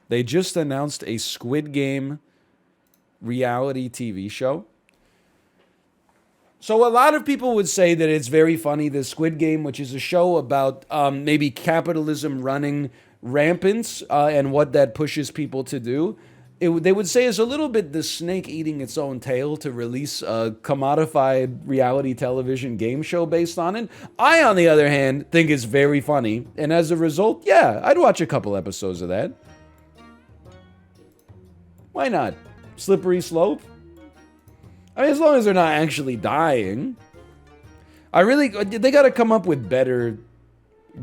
They just announced a Squid Game reality TV show. So a lot of people would say that it's very funny, the Squid Game, which is a show about maybe capitalism running rampant and what that pushes people to do. They would say is a little bit the snake eating its own tail to release a commodified reality television game show based on it. I, on the other hand, think it's very funny. And as a result, yeah, I'd watch a couple episodes of that. Why not? Slippery slope? I mean, as long as they're not actually dying. They got to come up with better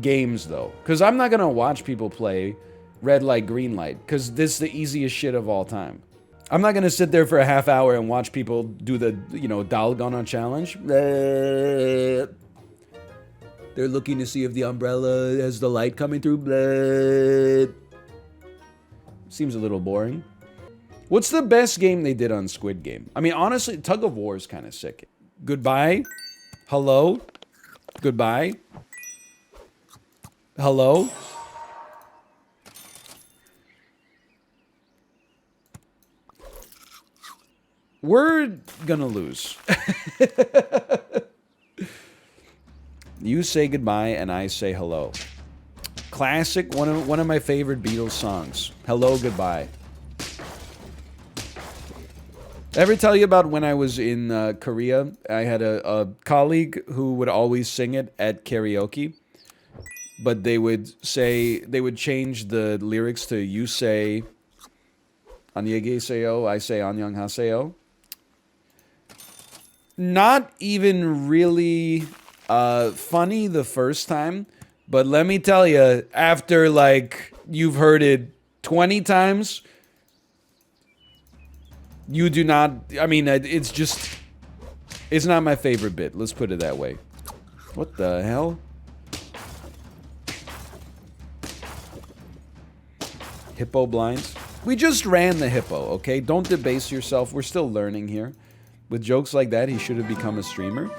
games, though. Because I'm not going to watch people play red light, green light. Because this is the easiest shit of all time. I'm not going to sit there for a half hour and watch people do the, Dalgona challenge. They're looking to see if the umbrella has the light coming through. Seems a little boring. What's the best game they did on Squid Game? I mean, honestly, Tug of War is kind of sick. Goodbye. Hello. Goodbye. Hello. We're gonna lose. You say goodbye and I say hello. Classic, one of my favorite Beatles songs. Hello, goodbye. Ever tell you about when I was in Korea? I had a colleague who would always sing it at karaoke, but they would change the lyrics to you say 안녕하세요, I say 안녕하세요. Not even really funny the first time, but let me tell you, after like you've heard it 20 times. You do not, I mean, it's not my favorite bit. Let's put it that way. What the hell? Hippo blinds. We just ran the hippo, okay? Don't debase yourself. We're still learning here. With jokes like that, he should have become a streamer.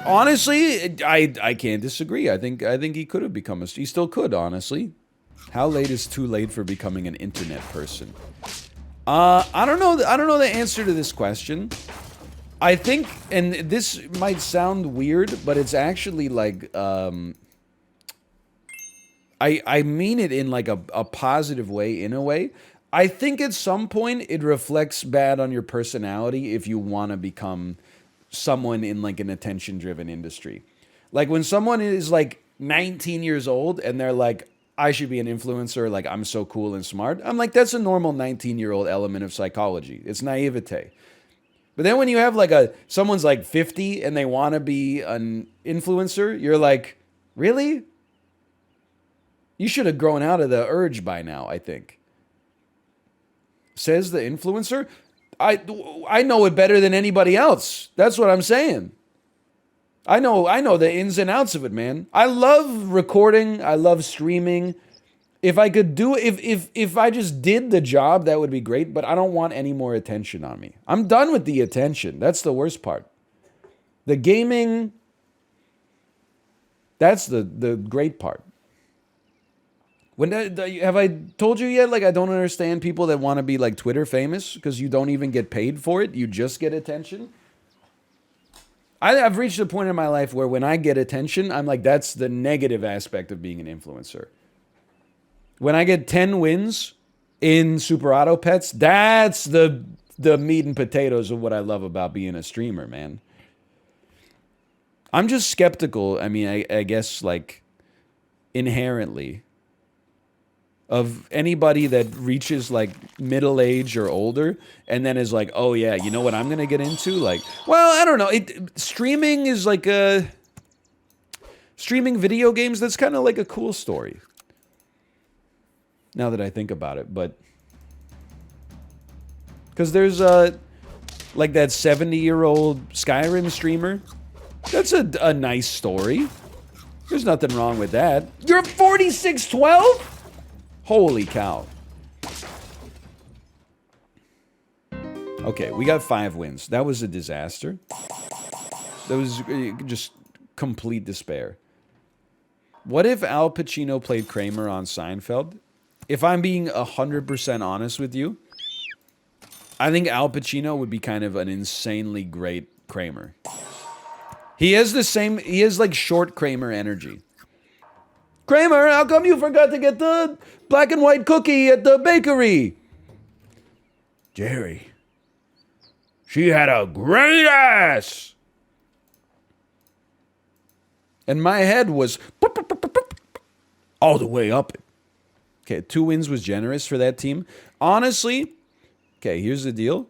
Honestly, I can't disagree. I think he could have become he still could, honestly. How late is too late for becoming an internet person? I don't know the answer to this question. I think, and this might sound weird, but it's actually like, I mean it in like a positive way, in a way. I think at some point it reflects bad on your personality if you want to become someone in like an attention-driven industry. Like when someone is like 19 years old and they're like, I should be an influencer, like I'm so cool and smart. I'm like, that's a normal 19-year-old element of psychology. It's naivete. But then when you have like someone's like 50 and they want to be an influencer, you're like, really? You should have grown out of the urge by now, I think. Says the influencer. I know it better than anybody else. That's what I'm saying. I know the ins and outs of it, man. I love recording. I love streaming. If I could do if I just did the job, that would be great, but I don't want any more attention on me. I'm done with the attention. That's the worst part. The gaming, that's the great part. Have I told you yet? Like, I don't understand people that want to be like Twitter famous because you don't even get paid for it. You just get attention. I've reached a point in my life where when I get attention, I'm like, that's the negative aspect of being an influencer. When I get 10 wins in Super Auto Pets, that's the meat and potatoes of what I love about being a streamer, man. I'm just skeptical. I mean, I guess like inherently of anybody that reaches like middle age or older and then is like, oh yeah, you know what I'm going to get into? Like, well, I don't know. Streaming is like streaming video games, that's kind of like a cool story. Now that I think about it, but because there's like that 70-year-old Skyrim streamer. That's a nice story. There's nothing wrong with that. You're 4612? Holy cow. Okay, we got 5 wins. That was a disaster. That was just complete despair. What if Al Pacino played Kramer on Seinfeld? if I'm being 100% honest with you, I think Al Pacino would be kind of an insanely great Kramer. He has like short Kramer energy. Kramer, how come you forgot to get the black and white cookie at the bakery? Jerry, she had a great ass. And my head was all the way up. Okay, 2 wins was generous for that team. Honestly, okay, here's the deal.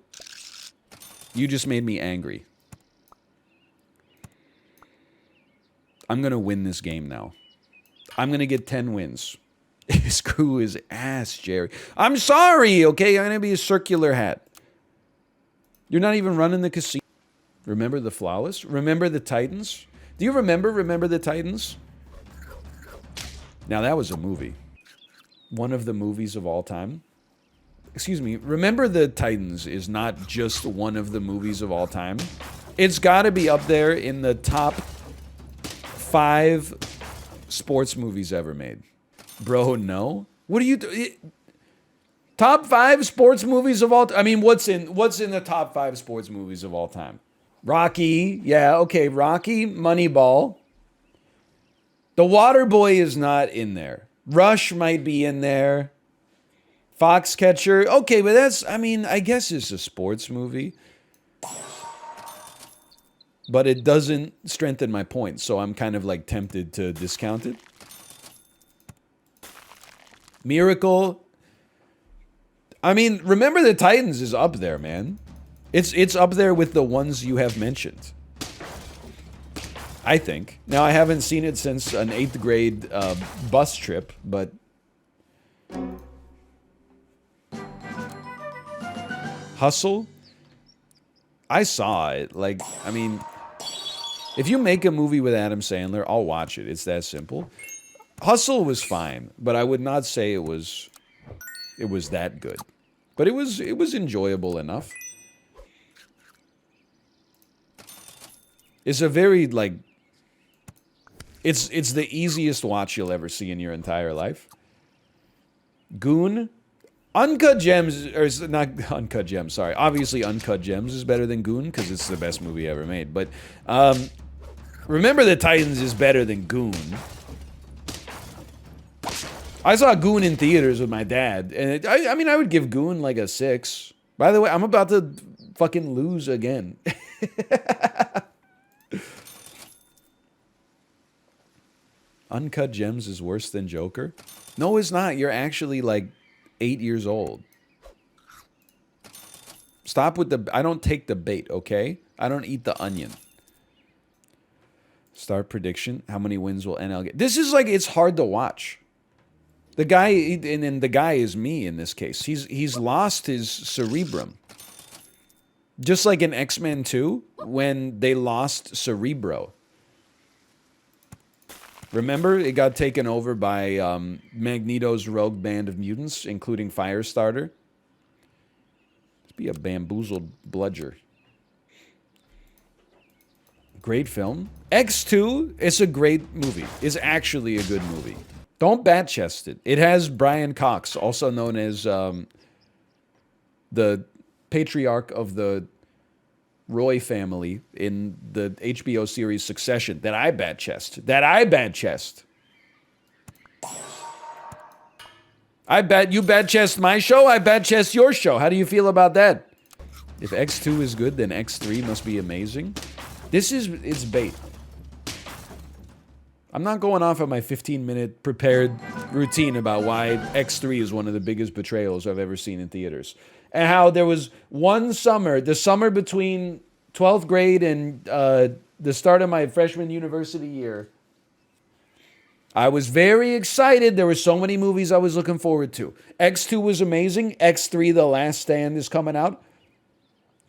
You just made me angry. I'm going to win this game now. I'm going to get 10 wins. Screw his ass, Jerry. I'm sorry, okay? I'm going to be a circular hat. You're not even running the casino. Remember the Flawless? Remember the Titans? Do you remember the Titans? Now, that was a movie. One of the movies of all time. Excuse me. Remember the Titans is not just one of the movies of all time. It's got to be up there in the top 5 sports movies ever made. Bro, no. What do you do? Top 5 sports movies of all time? I mean, what's in the top 5 sports movies of all time? Rocky. Yeah, okay. Rocky, Moneyball. The Waterboy is not in there. Rush might be in there. Foxcatcher. Okay, but that's, I mean, I guess it's a sports movie. But it doesn't strengthen my point, so I'm kind of like tempted to discount it. Miracle. I mean, Remember the Titans is up there, man. It's up there with the ones you have mentioned. I think. Now, I haven't seen it since an 8th grade bus trip, but... Hustle? I saw it. Like, I mean... If you make a movie with Adam Sandler, I'll watch it. It's that simple. Hustle was fine, but I would not say it was that good. But it was enjoyable enough. It's a very, like... It's the easiest watch you'll ever see in your entire life. Goon? Uncut Gems, or not Uncut Gems, sorry. Obviously, Uncut Gems is better than Goon, because it's the best movie ever made. But, Remember the Titans is better than Goon. I saw Goon in theaters with my dad, and I mean, I would give Goon like a 6. By the way, I'm about to fucking lose again. Uncut Gems is worse than Joker? No, it's not. You're actually like 8 years old. Stop with the... I don't take the bait, okay? I don't eat the onion. Start prediction. How many wins will NL get? This is like... It's hard to watch. The guy... And the guy is me in this case. He's lost his cerebrum. Just like in X-Men 2, when they lost Cerebro. Remember? It got taken over by Magneto's rogue band of mutants, including Firestarter. Let's be a bamboozled bludger. Great film. X2, it's a great movie. It's actually a good movie. Don't bat-chest it. It has Brian Cox, also known as the patriarch of the Roy family in the HBO series Succession. That I bat-chest. I bet you bat-chest my show, I bat-chest your show. How do you feel about that? If X2 is good, then X3 must be amazing. It's bait. I'm not going off of my 15-minute prepared routine about why X3 is one of the biggest betrayals I've ever seen in theaters. And how there was one summer, the summer between 12th grade and the start of my freshman university year, I was very excited. There were so many movies I was looking forward to. X2 was amazing. X3, The Last Stand, is coming out.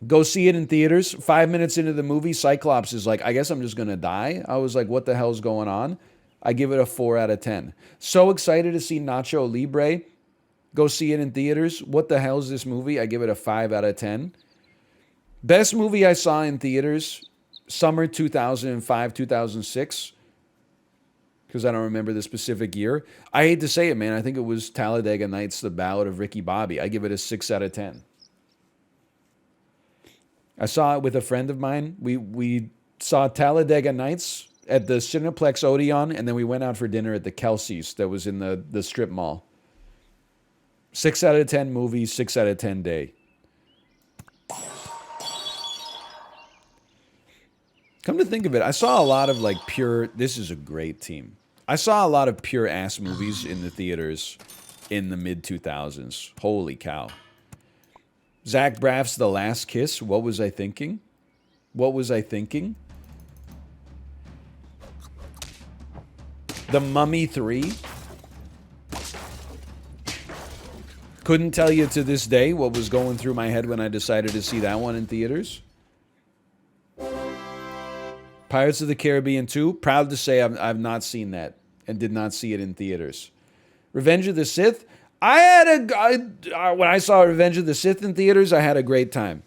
Go see it in theaters. 5 minutes into the movie, Cyclops is like, I guess I'm just going to die. I was like, what the hell's going on? I give it a 4 out of 10. So excited to see Nacho Libre. Go see it in theaters. What the hell is this movie? I give it a 5 out of 10. Best movie I saw in theaters, summer 2005, 2006. because I don't remember the specific year. I hate to say it, man. I think it was Talladega Nights, The Ballad of Ricky Bobby. I give it a 6 out of 10. I saw it with a friend of mine. We saw Talladega Nights at the Cineplex Odeon, and then we went out for dinner at the Kelsey's that was in the strip mall. 6 out of 10 movie, 6 out of 10 day. Come to think of it, I saw a lot of like pure, this is a great team. I saw a lot of pure ass movies in the theaters in the mid-2000s. Holy cow. Zach Braff's The Last Kiss. What was I thinking? What was I thinking? The Mummy 3. Couldn't tell you to this day what was going through my head when I decided to see that one in theaters. Pirates of the Caribbean 2. Proud to say I've not seen that and did not see it in theaters. Revenge of the Sith. when I saw Revenge of the Sith in theaters, I had a great time.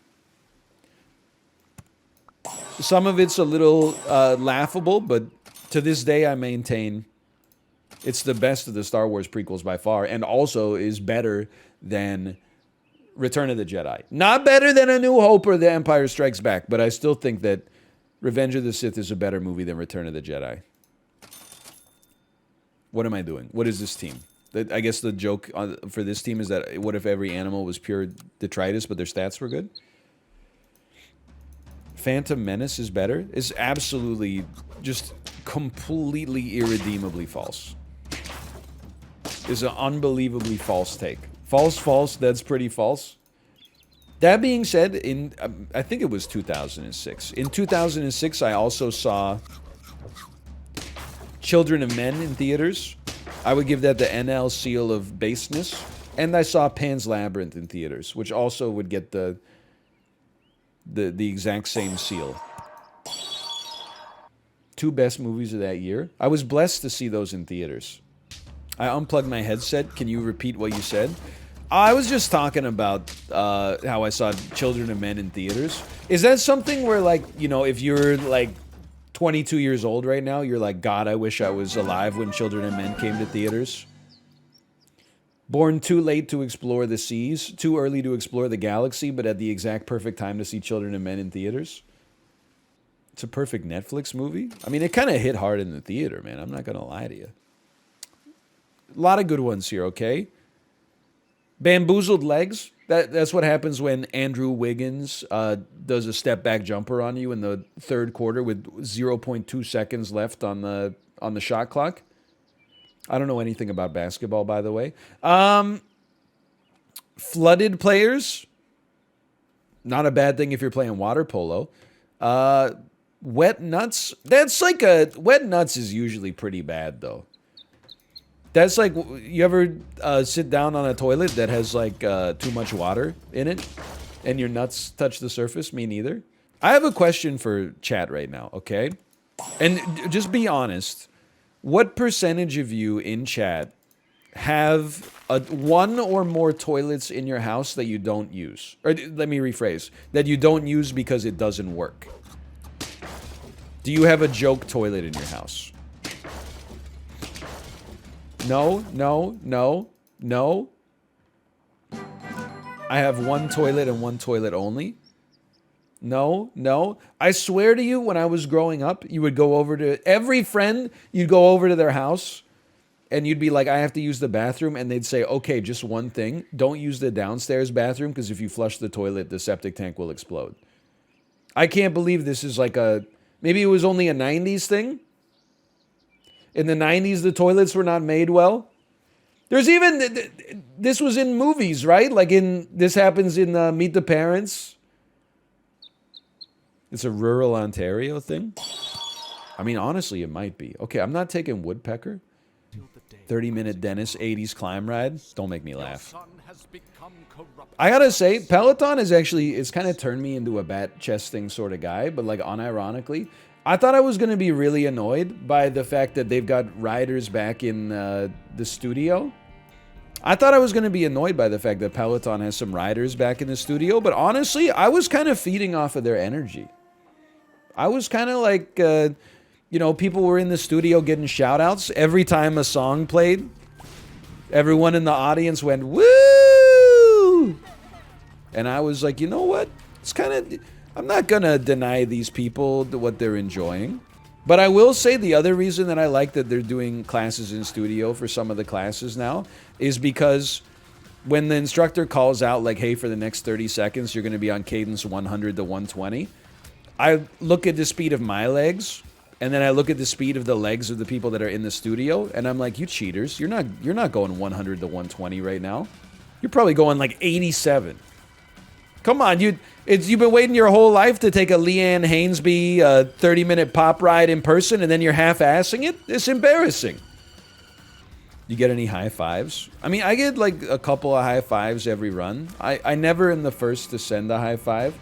Some of it's a little laughable, but to this day I maintain it's the best of the Star Wars prequels by far, and also is better than Return of the Jedi. Not better than A New Hope or The Empire Strikes Back, but I still think that Revenge of the Sith is a better movie than Return of the Jedi. What am I doing? What is this team? I guess the joke for this team is that what if every animal was pure detritus, but their stats were good? Phantom Menace is better? It's absolutely just completely irredeemably false. It's an unbelievably false take. False, that's pretty false. That being said, I think it was 2006. In 2006, I also saw Children of Men in theaters. I would give that the NL seal of baseness. And I saw Pan's Labyrinth in theaters, which also would get the exact same seal. Two best movies of that year. I was blessed to see those in theaters. I unplugged my headset. Can you repeat what you said? I was just talking about how I saw Children of Men in theaters. Is that something where, like, you know, if you're, like, 22 years old right now, you're like, God, I wish I was alive when Children of Men came to theaters? Born too late to explore the seas, too early to explore the galaxy, but at the exact perfect time to see Children of Men in theaters? It's a perfect Netflix movie. I mean, it kind of hit hard in the theater, man. I'm not going to lie to you. A lot of good ones here, okay? Bamboozled Legs. That's what happens when Andrew Wiggins does a step-back jumper on you in the third quarter with 0.2 seconds left on the shot clock. I don't know anything about basketball, by the way. Flooded Players. Not a bad thing if you're playing water polo. Wet Nuts. Wet Nuts is usually pretty bad, though. That's like, you ever sit down on a toilet that has like too much water in it and your nuts touch the surface? Me neither. I have a question for chat right now, okay? And just be honest. What percentage of you in chat have one or more toilets in your house that you don't use? Or let me rephrase. That you don't use because it doesn't work. Do you have a joke toilet in your house? No. I have one toilet and one toilet only. No. I swear to you, when I was growing up, you would go over to every friend, you'd go over to their house and you'd be like, I have to use the bathroom. And they'd say, okay, just one thing. Don't use the downstairs bathroom because if you flush the toilet, the septic tank will explode. I can't believe this is like maybe it was only a 90s thing. In the 90s, the toilets were not made well. There's even, this was in movies, right? Like this happens in Meet the Parents. It's a rural Ontario thing. I mean, honestly, it might be. Okay, I'm not taking Woodpecker. 30-minute Dennis 80s climb ride. Don't make me laugh. I gotta say, Peloton it's kind of turned me into a bat chesting sort of guy, but like unironically, I thought I was going to be really annoyed by the fact that they've got riders back in the studio. I thought I was going to be annoyed by the fact that Peloton has some riders back in the studio, but honestly, I was kind of feeding off of their energy. I was kind of like, you know, people were in the studio getting shout outs. Every time a song played, everyone in the audience went, woo! And I was like, you know what? It's kind of, I'm not going to deny these people what they're enjoying. But I will say the other reason that I like that they're doing classes in studio for some of the classes now is because when the instructor calls out like, hey, for the next 30 seconds, you're going to be on cadence 100 to 120. I look at the speed of my legs, and then I look at the speed of the legs of the people that are in the studio, and I'm like, you cheaters, you're not going 100 to 120 right now. You're probably going like 87. Come on, you've been waiting your whole life to take a Leanne Hainsby 30-minute pop ride in person, and then you're half-assing it? It's embarrassing. You get any high fives? I mean, I get like a couple of high fives every run. I never am the first to send a high five,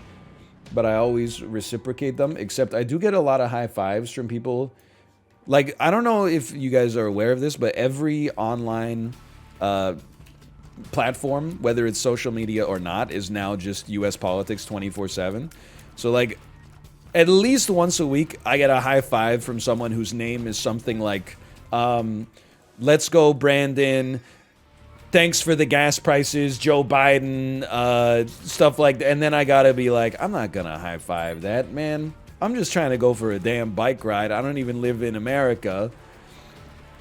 but I always reciprocate them, except I do get a lot of high fives from people. Like, I don't know if you guys are aware of this, but every online platform, whether it's social media or not, is now just US politics 24/7. So like at least once a week I get a high five from someone whose name is something like let's go Brandon, thanks for the gas prices, Joe Biden, stuff like that. And then I gotta be like, I'm not gonna high five that, man. I'm just trying to go for a damn bike ride. I don't even live in America.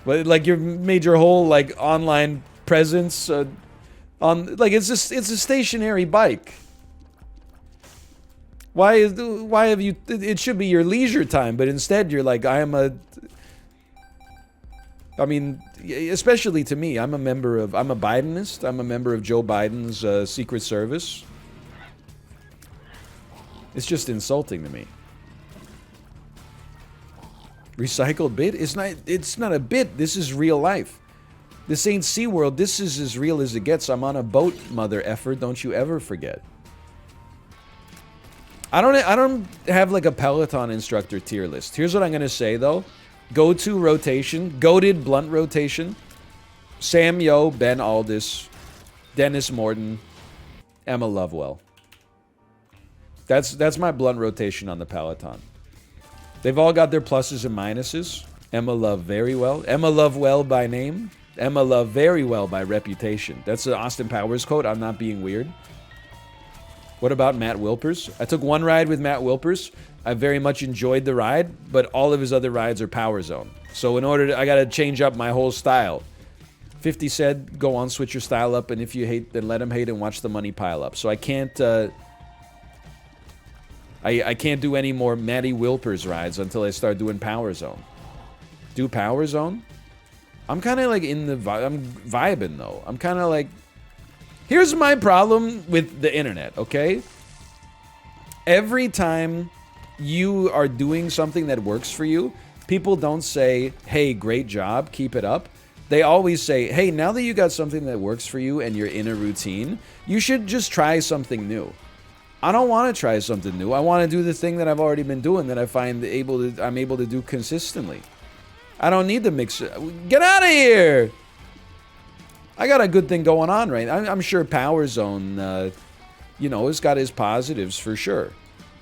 But like you made your whole like online presence on like it's a stationary bike. Why have you? It should be your leisure time, but instead you're like, I mean, especially to me, I'm a Bidenist. I'm a member of Joe Biden's Secret Service. It's just insulting to me. Recycled bit? It's not a bit. This is real life. This ain't SeaWorld. This is as real as it gets. I'm on a boat, mother effer. Don't you ever forget. I don't have like a Peloton instructor tier list. Here's what I'm going to say, though. Go-to rotation. Goated blunt rotation. Sam Yo, Ben Aldis, Dennis Morton, Emma Lovewell. That's my blunt rotation on the Peloton. They've all got their pluses and minuses. Emma Love very well. Emma Love well by name. Emma Love very well by reputation. That's an Austin Powers quote. I'm not being weird. What about Matt Wilpers? I took one ride with Matt Wilpers. I very much enjoyed the ride, but all of his other rides are Power Zone. So I got to change up my whole style. 50 said, go on, switch your style up, and if you hate, then let him hate and watch the money pile up. So I can't... I can't do any more Matty Wilpers rides until I start doing Power Zone. Do Power Zone? I'm kind of like in the vibe. I'm vibing though. I'm kind of like... Here's my problem with the internet, okay? Every time you are doing something that works for you, people don't say, hey, great job, keep it up. They always say, hey, now that you got something that works for you and you're in a routine, you should just try something new. I don't want to try something new. I want to do the thing that I've already been doing that I find I'm able to do consistently. I don't need to mix it. Get out of here! I got a good thing going on right now. I'm sure Power Zone, has got his positives for sure.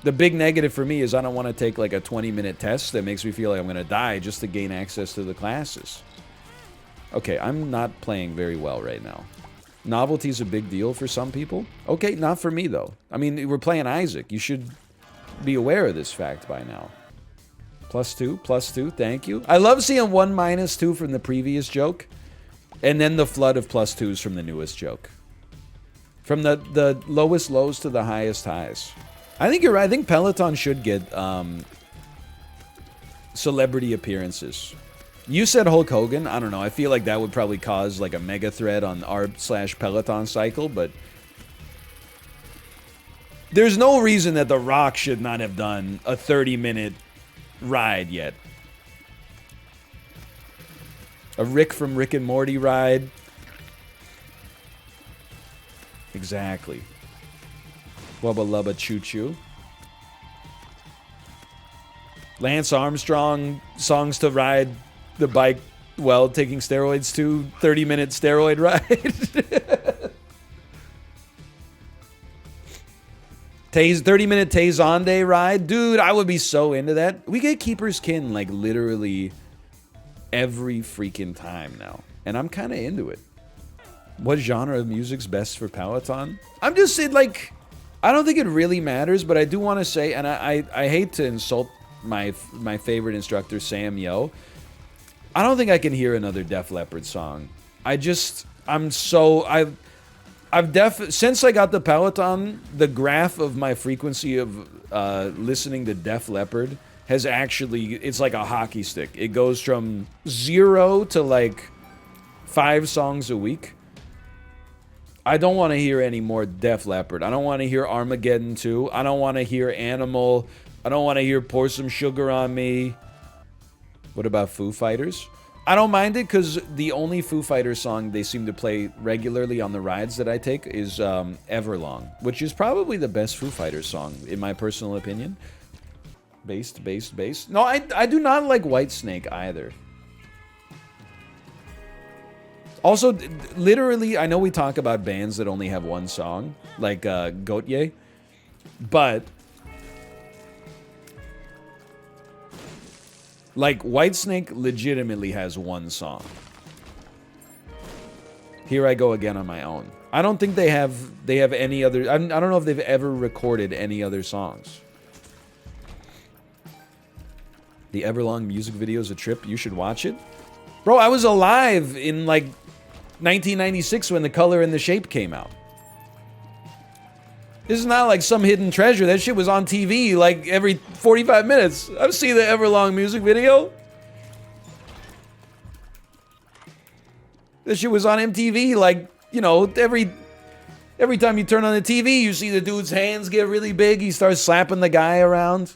The big negative for me is I don't want to take like a 20-minute test that makes me feel like I'm going to die just to gain access to the classes. Okay, I'm not playing very well right now. Novelty's a big deal for some people. Okay, not for me, though. I mean, we're playing Isaac. You should be aware of this fact by now. +2, thank you. I love seeing 1 -2 from the previous joke, and then the flood of +2s from the newest joke. From the lowest lows to the highest highs. I think you're right. I think Peloton should get celebrity appearances. You said Hulk Hogan. I don't know. I feel like that would probably cause like a mega thread on r/Peloton cycle, but there's no reason that The Rock should not have done a 30-minute ride yet. A Rick from Rick and Morty ride. Exactly. Wubba Lubba Choo Choo. Lance Armstrong songs to ride the bike while taking steroids to 30-minute steroid ride. 30-minute Tay ride. Dude, I would be so into that. We get Keeper's Kin like literally every freaking time now. And I'm kind of into it. What genre of music's best for Peloton? I'm just saying, like, I don't think it really matters, but I do want to say, and I hate to insult my favorite instructor, Sam Yo. I don't think I can hear another Def Leppard song. Since I got the Peloton, the graph of my frequency of listening to Def Leppard has actually, it's like a hockey stick. It goes from 0 to like 5 songs a week. I don't want to hear any more Def Leppard. I don't want to hear Armageddon 2. I don't want to hear Animal. I don't want to hear Pour Some Sugar on Me. What about Foo Fighters? I don't mind it because the only Foo Fighters song they seem to play regularly on the rides that I take is Everlong, which is probably the best Foo Fighters song, in my personal opinion. Based. No, I do not like Whitesnake either. Also, literally, I know we talk about bands that only have one song, like Gautier, but like Whitesnake legitimately has one song. Here I Go Again on My Own. I don't think they have any other. I don't know if they've ever recorded any other songs. The Everlong music video is a trip. You should watch it. Bro, I was alive in like 1996 when The Color and the Shape came out. This is not like some hidden treasure. That shit was on TV like every 45 minutes. I've seen the Everlong music video. This shit was on MTV like, you know, every time you turn on the TV, you see the dude's hands get really big. He starts slapping the guy around.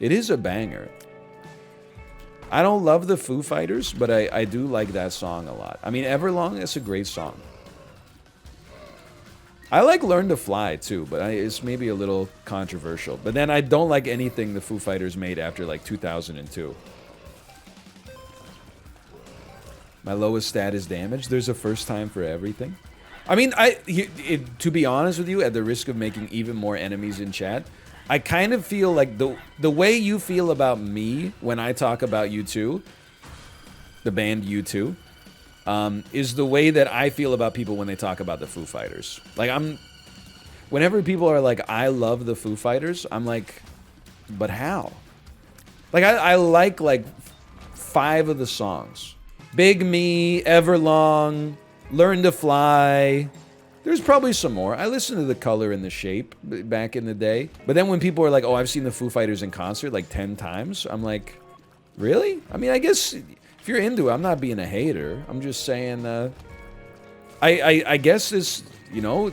It is a banger. I don't love the Foo Fighters, but I do like that song a lot. I mean, Everlong, that's a great song. I like Learn to Fly, too, but it's maybe a little controversial. But then I don't like anything the Foo Fighters made after, like, 2002. My lowest stat is damage. There's a first time for everything. I mean, to be honest with you, at the risk of making even more enemies in chat, I kind of feel like the way you feel about me when I talk about U2, the band U2, is the way that I feel about people when they talk about the Foo Fighters. Like, whenever people are like, I love the Foo Fighters, I'm like, but how? Like, I like 5 of the songs. Big Me, Everlong, Learn to Fly. There's probably some more. I listened to The Color and the Shape back in the day. But then when people are like, oh, I've seen the Foo Fighters in concert like 10 times, I'm like, really? I mean, I guess if you're into it, I'm not being a hater. I'm just saying, I guess this, you know,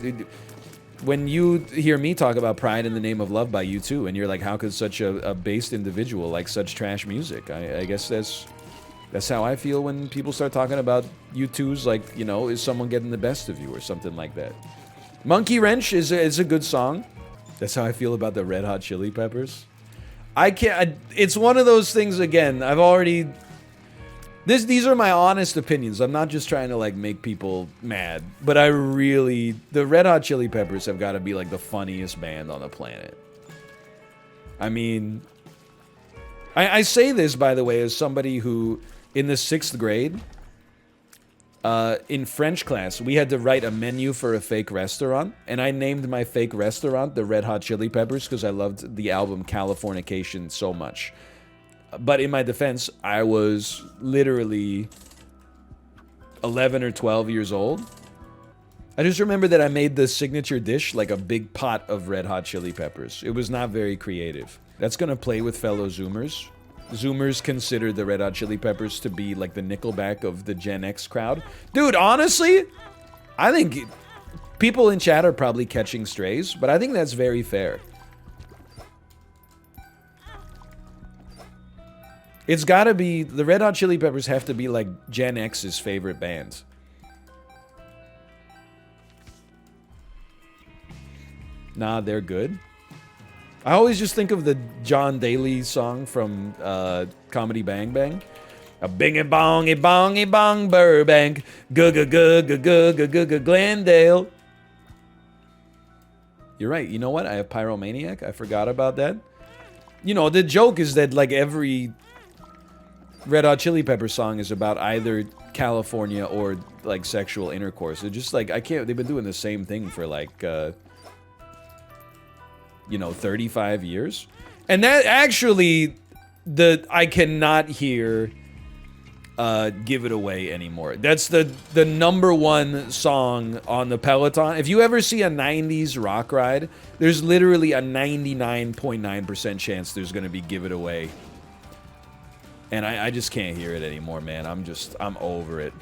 when you hear me talk about Pride in the Name of Love by U2, and you're like, how could such a based individual like such trash music? I guess that's how I feel when people start talking about U2's, like, you know, is someone getting the best of you or something like that. Monkey Wrench is a good song. That's how I feel about the Red Hot Chili Peppers. It's one of those things, again, I've already... These are my honest opinions. I'm not just trying to, like, make people mad. But the Red Hot Chili Peppers have got to be, like, the funniest band on the planet. I mean... I say this, by the way, as somebody who... In the 6th grade, in French class, we had to write a menu for a fake restaurant, and I named my fake restaurant the Red Hot Chili Peppers because I loved the album Californication so much. But in my defense, I was literally 11 or 12 years old. I just remember that I made the signature dish like a big pot of Red Hot Chili Peppers. It was not very creative. That's going to play with fellow Zoomers. Zoomers consider the Red Hot Chili Peppers to be like the Nickelback of the Gen X crowd. Dude, honestly, I think people in chat are probably catching strays, but I think that's very fair. It's gotta be, the Red Hot Chili Peppers have to be like Gen X's favorite band. Nah, they're good. I always just think of the John Daly song from Comedy Bang Bang. A bing-a-bong-a-bong-a-bong Burbank. G-g-g-g-g-g-g-g Glendale. You're right. You know what? I have Pyromaniac. I forgot about that. You know, the joke is that, like, every Red Hot Chili Pepper song is about either California or, like, sexual intercourse. They're just, like, I can't... They've been doing the same thing for, like, you know, 35 years. And that actually... I cannot hear... Give It Away anymore. That's the #1 song on the Peloton. If you ever see a 90s rock ride, there's literally a 99.9% chance there's gonna be Give It Away. And I just can't hear it anymore, man. I'm over it.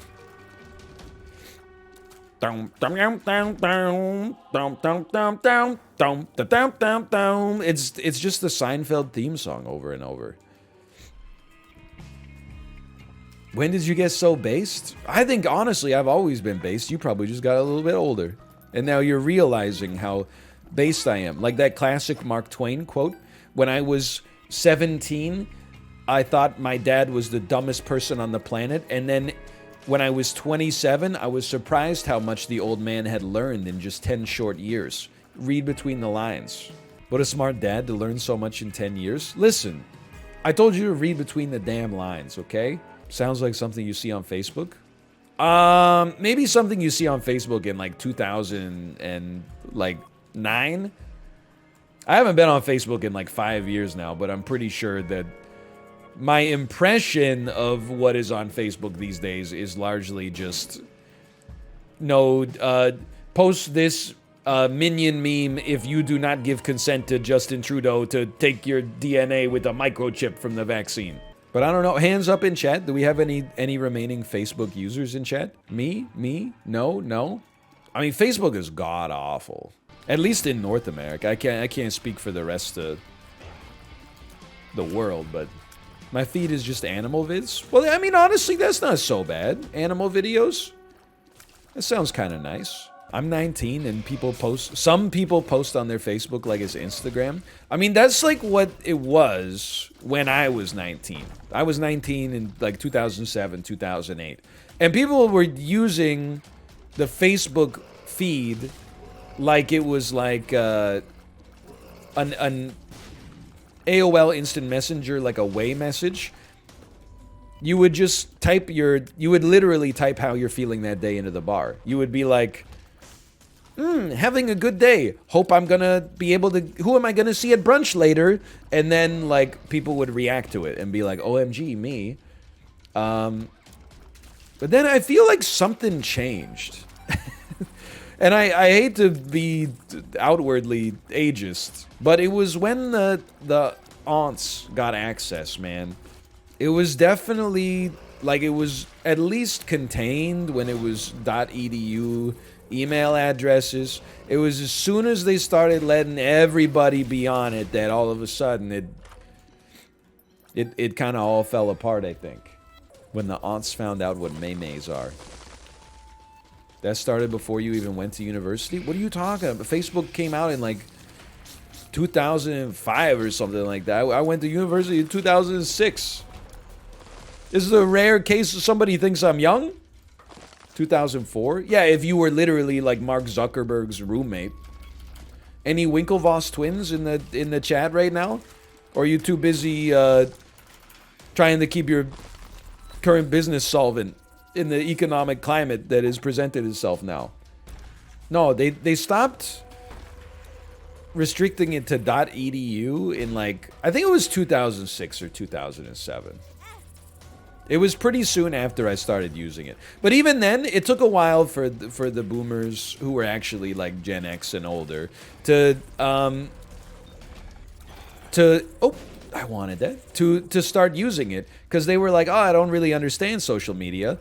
It's just the Seinfeld theme song over and over. When did you get so based? I think, honestly, I've always been based. You probably just got a little bit older. And now you're realizing how based I am. Like that classic Mark Twain quote. When I was 17, I thought my dad was the dumbest person on the planet. And then when I was 27, I was surprised how much the old man had learned in just 10 short years. Read between the lines. What a smart dad to learn so much in 10 years. Listen, I told you to read between the damn lines, okay? Sounds like something you see on Facebook. Maybe something you see on Facebook in like 2009. I haven't been on Facebook in like 5 years now, but I'm pretty sure that my impression of what is on Facebook these days is largely just post this minion meme if you do not give consent to Justin Trudeau to take your DNA with a microchip from the vaccine. But I don't know. Hands up in chat. Do we have any remaining Facebook users in chat? Me? No. I mean, Facebook is god awful. At least in North America. I can't speak for the rest of the world, but my feed is just animal vids. Well, I mean, honestly, that's not so bad. Animal videos. That sounds kind of nice. I'm 19 and some people post on their Facebook like it's Instagram. I mean, that's like what it was when I was 19. I was 19 in like 2007, 2008. And people were using the Facebook feed like it was like an AOL Instant Messenger, like a way message. You would just you would literally type how you're feeling that day into the bar. You would be like, having a good day. Hope I'm gonna be able to... Who am I gonna see at brunch later? And then, like, people would react to it and be like, OMG, me. But then I feel like something changed. And I hate to be outwardly ageist, but it was when the aunts got access, man. It was definitely... Like, it was at least contained when it was .edu... email addresses. It was as soon as they started letting everybody be on it that all of a sudden it kind of all fell apart, I think. When the aunts found out what maymays are. That started before you even went to university? What are you talking about? Facebook came out in like 2005 or something like that. I went to university in 2006. This is a rare case of somebody thinks I'm young. 2004? Yeah, if you were literally like Mark Zuckerberg's roommate. Any Winklevoss twins in the chat right now? Or are you too busy trying to keep your current business solvent in the economic climate that has presented itself now? No, they stopped restricting it to .edu in like, I think it was 2006 or 2007. It was pretty soon after I started using it. But even then, it took a while for the boomers who were actually like Gen X and older to I wanted that. To start using it. Because they were like, oh, I don't really understand social media.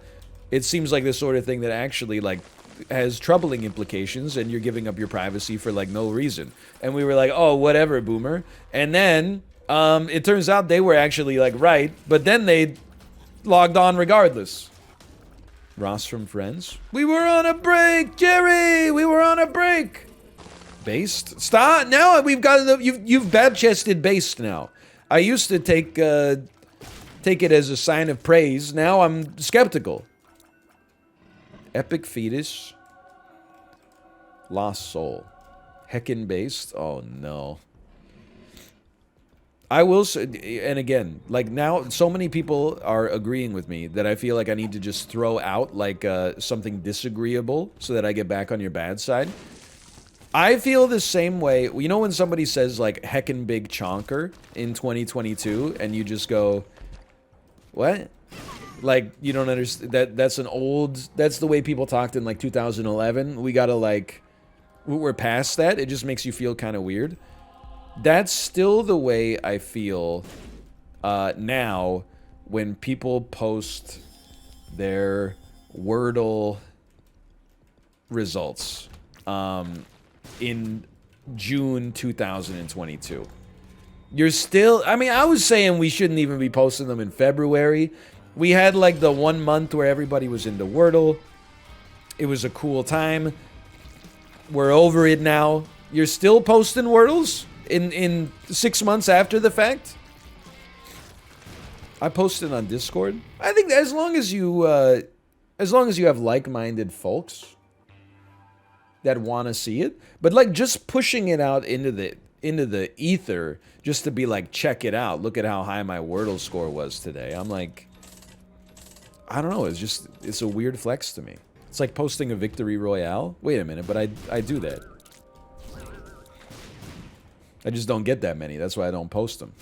It seems like the sort of thing that actually like has troubling implications and you're giving up your privacy for like no reason. And we were like, oh, whatever, boomer. And then it turns out they were actually like right. But then they logged on regardless. Ross from Friends. We were on a break, Jerry. We were on a break. Based. Stop. Now we've got you've bad-chested based now. I used to take it as a sign of praise. Now I'm skeptical. Epic fetus. Lost soul. Heckin' based? Oh, no. I will say, and again, like now, so many people are agreeing with me that I feel like I need to just throw out like something disagreeable so that I get back on your bad side. I feel the same way. You know when somebody says like heckin' big chonker in 2022 and you just go, what? Like, you don't understand that's an old, that's the way people talked in like 2011. We gotta like, we're past that. It just makes you feel kind of weird. That's still the way I feel now when people post their Wordle results in June 2022. You're still, I mean, I was saying we shouldn't even be posting them in February. We had like the 1 month where everybody was into Wordle. It was a cool time. We're over it now. You're still posting Wordles? In 6 months after the fact? I posted on Discord. I think as long as you have like-minded folks that want to see it, but like just pushing it out into the ether just to be like, check it out. Look at how high my Wordle score was today. I'm like, I don't know. It's a weird flex to me. It's like posting a victory royale. Wait a minute, but I do that. I just don't get that many. That's why I don't post them.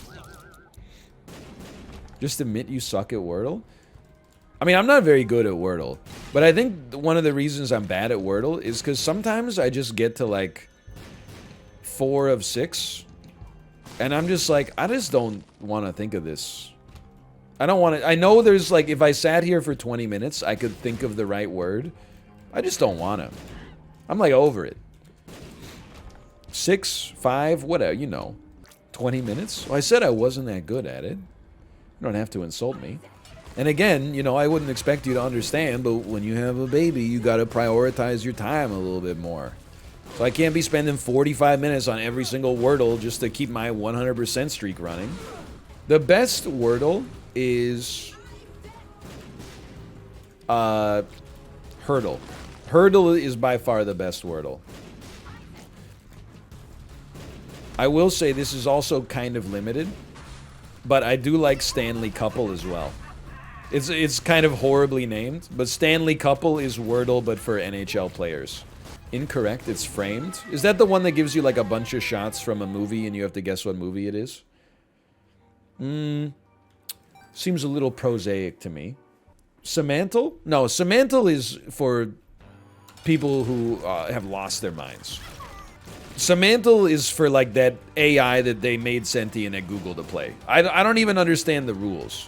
Just admit you suck at Wordle? I mean, I'm not very good at Wordle. But I think one of the reasons I'm bad at Wordle is because sometimes I just get to like 4 of 6. And I'm just like, I just don't want to think of this. I don't want to. I know there's like, if I sat here for 20 minutes, I could think of the right word. I just don't want to. I'm like over it. 6, 5, whatever, you know. 20 minutes? Well, I said I wasn't that good at it. You don't have to insult me. And again, you know, I wouldn't expect you to understand, but when you have a baby, you gotta prioritize your time a little bit more. So I can't be spending 45 minutes on every single Wordle just to keep my 100% streak running. The best Wordle is... Hurdle. Hurdle is by far the best Wordle. I will say this is also kind of limited, but I do like Stanley Couple as well. It's kind of horribly named, but Stanley Couple is Wordle, but for NHL players. Incorrect, it's framed. Is that the one that gives you like a bunch of shots from a movie and you have to guess what movie it is? Seems a little prosaic to me. Semantle? No, Semantle is for people who have lost their minds. Semantle is for like that AI that they made sentient at Google to play. I don't even understand the rules.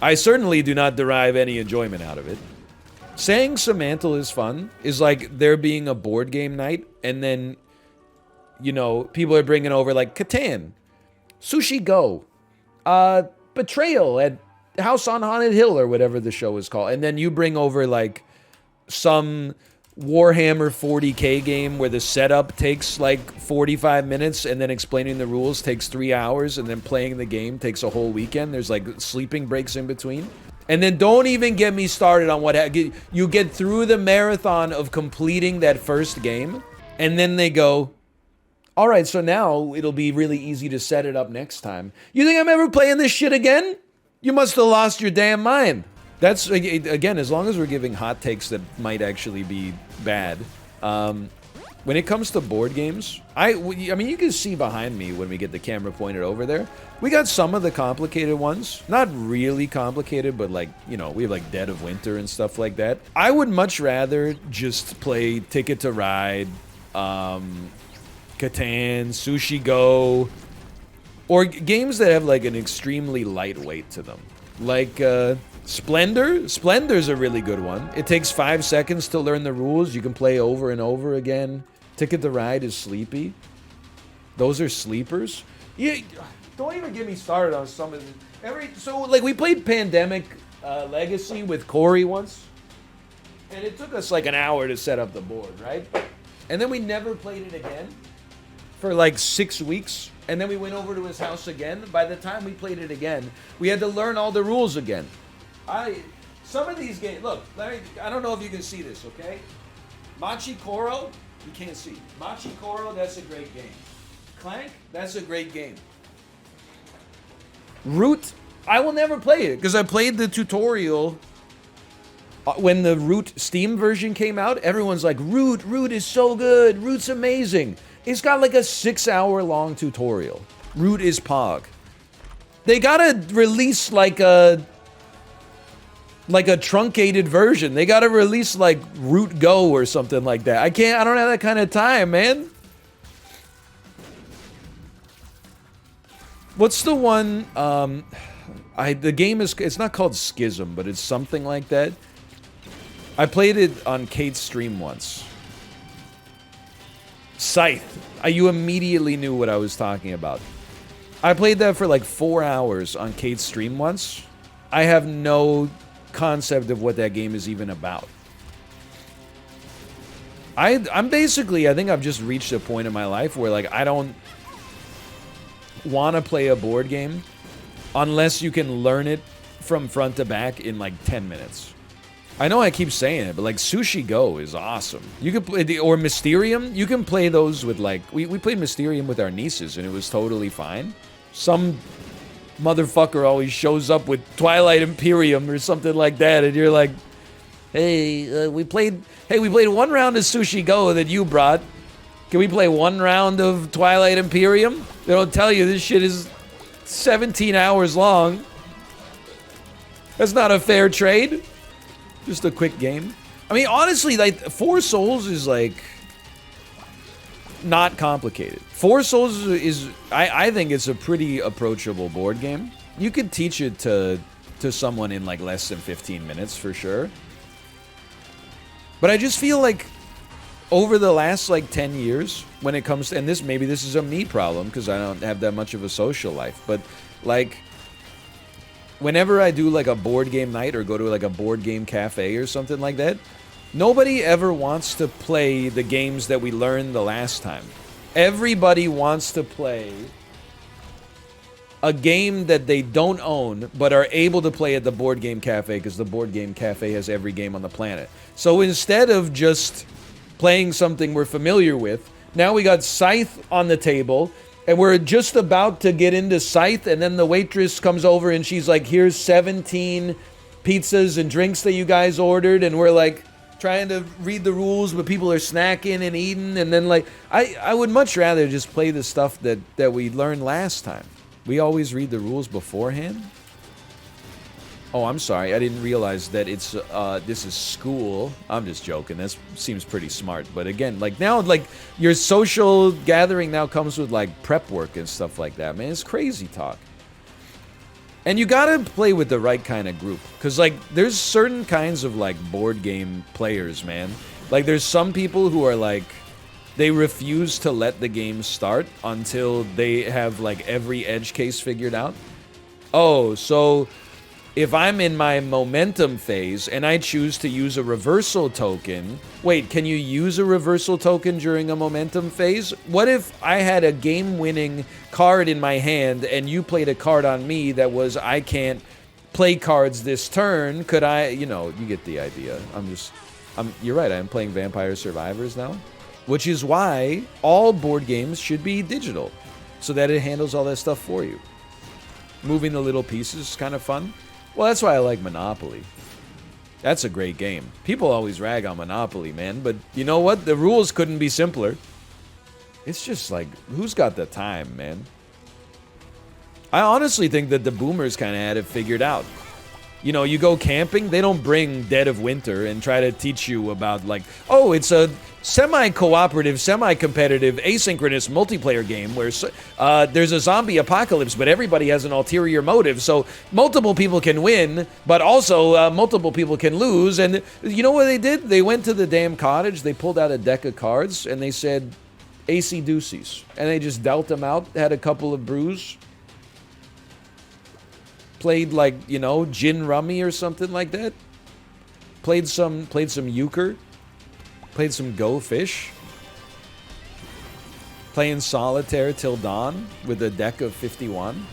I certainly do not derive any enjoyment out of it. Saying Semantle is fun is like there being a board game night and then, you know, people are bringing over like Catan, Sushi Go, Betrayal at House on Haunted Hill or whatever the show is called. And then you bring over like some Warhammer 40k game where the setup takes like 45 minutes and then explaining the rules takes 3 hours and then playing the game takes a whole weekend. There's like sleeping breaks in between. And then don't even get me started on what you get through the marathon of completing that first game and then they go, all right, so now it'll be really easy to set it up next time. You think I'm ever playing this shit again? You must have lost your damn mind. That's, again, as long as we're giving hot takes that might actually be bad. When it comes to board games, I mean, you can see behind me when we get the camera pointed over there. We got some of the complicated ones. Not really complicated, but like, you know, we have like Dead of Winter and stuff like that. I would much rather just play Ticket to Ride, Catan, Sushi Go, or games that have like an extremely light weight to them. Like, Splendor? Splendor's a really good one. It takes 5 seconds to learn the rules. You can play over and over again. Ticket to Ride is sleepy. Those are sleepers. Yeah, don't even get me started on some of them. So, like, we played Pandemic Legacy with Corey once. And it took us like an hour to set up the board, right? And then we never played it again for like 6 weeks. And then we went over to his house again. By the time we played it again, we had to learn all the rules again. Some of these games, look, I don't know if you can see this, okay? Machi Koro, You can't see. Machi Koro, that's a great game. Clank, that's a great game. Root, I will never play it because I played the tutorial when the Root Steam version came out. Everyone's like, Root is so good. Root's amazing. It's got like a 6-hour-long tutorial. Root is Pog. They gotta release like a truncated version. They gotta release like Root Go or something like that. I don't have that kind of time, man. What's the one, the game is, it's not called Schism, but it's something like that. I played it on Kate's stream once. Scythe. You immediately knew what I was talking about. I played that for like 4 hours on Kate's stream once. I have no concept of what that game is even about. I'm basically, I think I've just reached a point in my life where like I don't want to play a board game unless you can learn it from front to back in like 10 minutes. I know I keep saying it, but like Sushi Go is awesome. You can play or Mysterium. You can play those with like we played Mysterium with our nieces and it was totally fine. Some motherfucker always shows up with Twilight Imperium or something like that, and you're like, "Hey, we played 1 round of Sushi Go that you brought. Can we play 1 round of Twilight Imperium?" They don't tell you this shit is 17 hours long. That's not a fair trade. Just a quick game. I mean, honestly, like, 4 Souls is, like, not complicated. 4 Souls is, I think it's a pretty approachable board game. You could teach it to someone in, like, less than 15 minutes, for sure. But I just feel like over the last, like, 10 years, when it comes to, and maybe this is a me problem, because I don't have that much of a social life, but, like, whenever I do like a board game night or go to like a board game cafe or something like that, nobody ever wants to play the games that we learned the last time. Everybody wants to play a game that they don't own but are able to play at the board game cafe because the board game cafe has every game on the planet. So instead of just playing something we're familiar with, now we got Scythe on the table. And we're just about to get into Scythe, and then the waitress comes over and she's like, here's 17 pizzas and drinks that you guys ordered, and we're like trying to read the rules, but people are snacking and eating, and then like, I would much rather just play the stuff that we learned last time. We always read the rules beforehand? Oh, I'm sorry, I didn't realize that it's, this is school. I'm just joking, that seems pretty smart. But again, like now, like, your social gathering now comes with, like, prep work and stuff like that, man. It's crazy talk. And you gotta play with the right kind of group. Because, like, there's certain kinds of, like, board game players, man. Like, there's some people who are, like, they refuse to let the game start until they have, like, every edge case figured out. Oh, so if I'm in my momentum phase and I choose to use a reversal token, wait, can you use a reversal token during a momentum phase? What if I had a game-winning card in my hand and you played a card on me that was, I can't play cards this turn? Could I, you know, you get the idea. You're right, I'm playing Vampire Survivors now. Which is why all board games should be digital, so that it handles all that stuff for you. Moving the little pieces is kind of fun. Well, that's why I like Monopoly. That's a great game. People always rag on Monopoly, man, but you know what? The rules couldn't be simpler. It's just like, who's got the time, man? I honestly think that the boomers kind of had it figured out. You know, you go camping, they don't bring Dead of Winter and try to teach you about, like, oh, it's a semi-cooperative, semi-competitive, asynchronous multiplayer game where there's a zombie apocalypse, but everybody has an ulterior motive, so multiple people can win, but also multiple people can lose. And you know what they did? They went to the damn cottage, they pulled out a deck of cards, and they said, AC Deuces. And they just dealt them out, had a couple of brews. Played, like, you know, gin rummy or something like that. Played some euchre. Played some Go Fish. Playing solitaire till dawn with a deck of 51.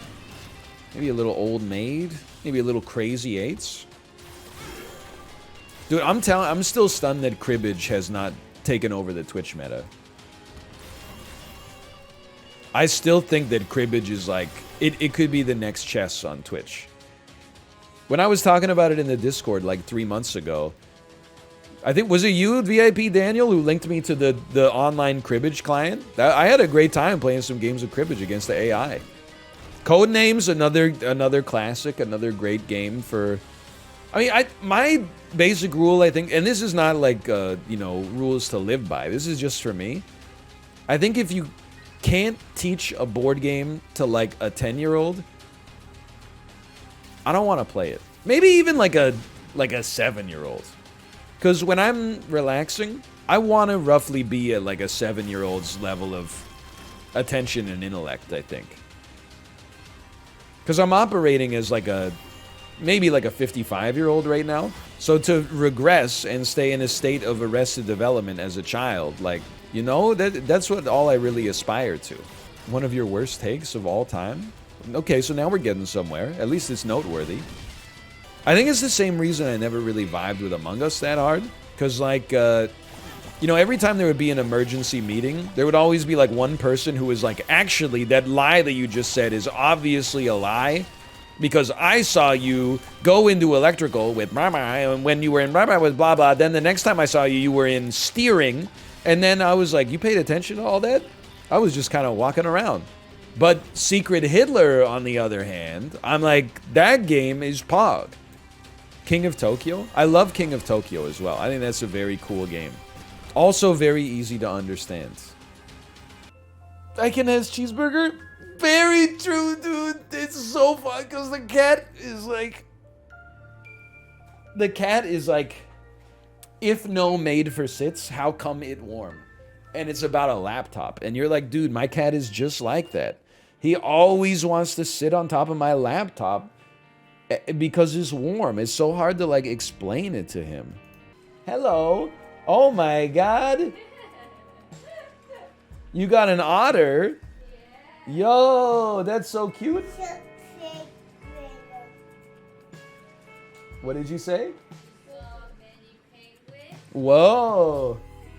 Maybe a little Old Maid. Maybe a little Crazy Eights. Dude, I'm still stunned that cribbage has not taken over the Twitch meta. I still think that cribbage is like, it could be the next chess on Twitch. When I was talking about it in the Discord like 3 months ago, I think, was it you, VIP Daniel, who linked me to the online cribbage client? I had a great time playing some games of cribbage against the AI. Codenames, another classic, another great game for... I mean, my basic rule, I think, and this is not like, you know, rules to live by. This is just for me. I think if you can't teach a board game to like a 10-year-old, I don't want to play it. Maybe even like a 7-year-old. Because when I'm relaxing, I want to roughly be at like a 7-year-old's level of attention and intellect, I think. Because I'm operating as like maybe like a 55-year-old right now. So to regress and stay in a state of arrested development as a child, like, you know, that's what all I really aspire to. One of your worst takes of all time? Okay, so now we're getting somewhere. At least it's noteworthy. I think it's the same reason I never really vibed with Among Us that hard. Because, like, you know, every time there would be an emergency meeting, there would always be, like, one person who was like, actually, that lie that you just said is obviously a lie. Because I saw you go into electrical with blah blah, and when you were in blah blah with blah blah, then the next time I saw you, you were in steering. And then I was like, you paid attention to all that? I was just kind of walking around. But Secret Hitler, on the other hand, I'm like, that game is Pog. King of Tokyo? I love King of Tokyo as well. I think that's a very cool game. Also very easy to understand. Icon has cheeseburger? Very true, dude. It's so fun because the cat is like... The cat is like... If no made for sits, how come it warm? And it's about a laptop. And you're like, dude, my cat is just like that. He always wants to sit on top of my laptop because it's warm. It's so hard to, like, explain it to him. Hello. Oh, my God. You got an otter? Yo, that's so cute. What did you say? Whoa.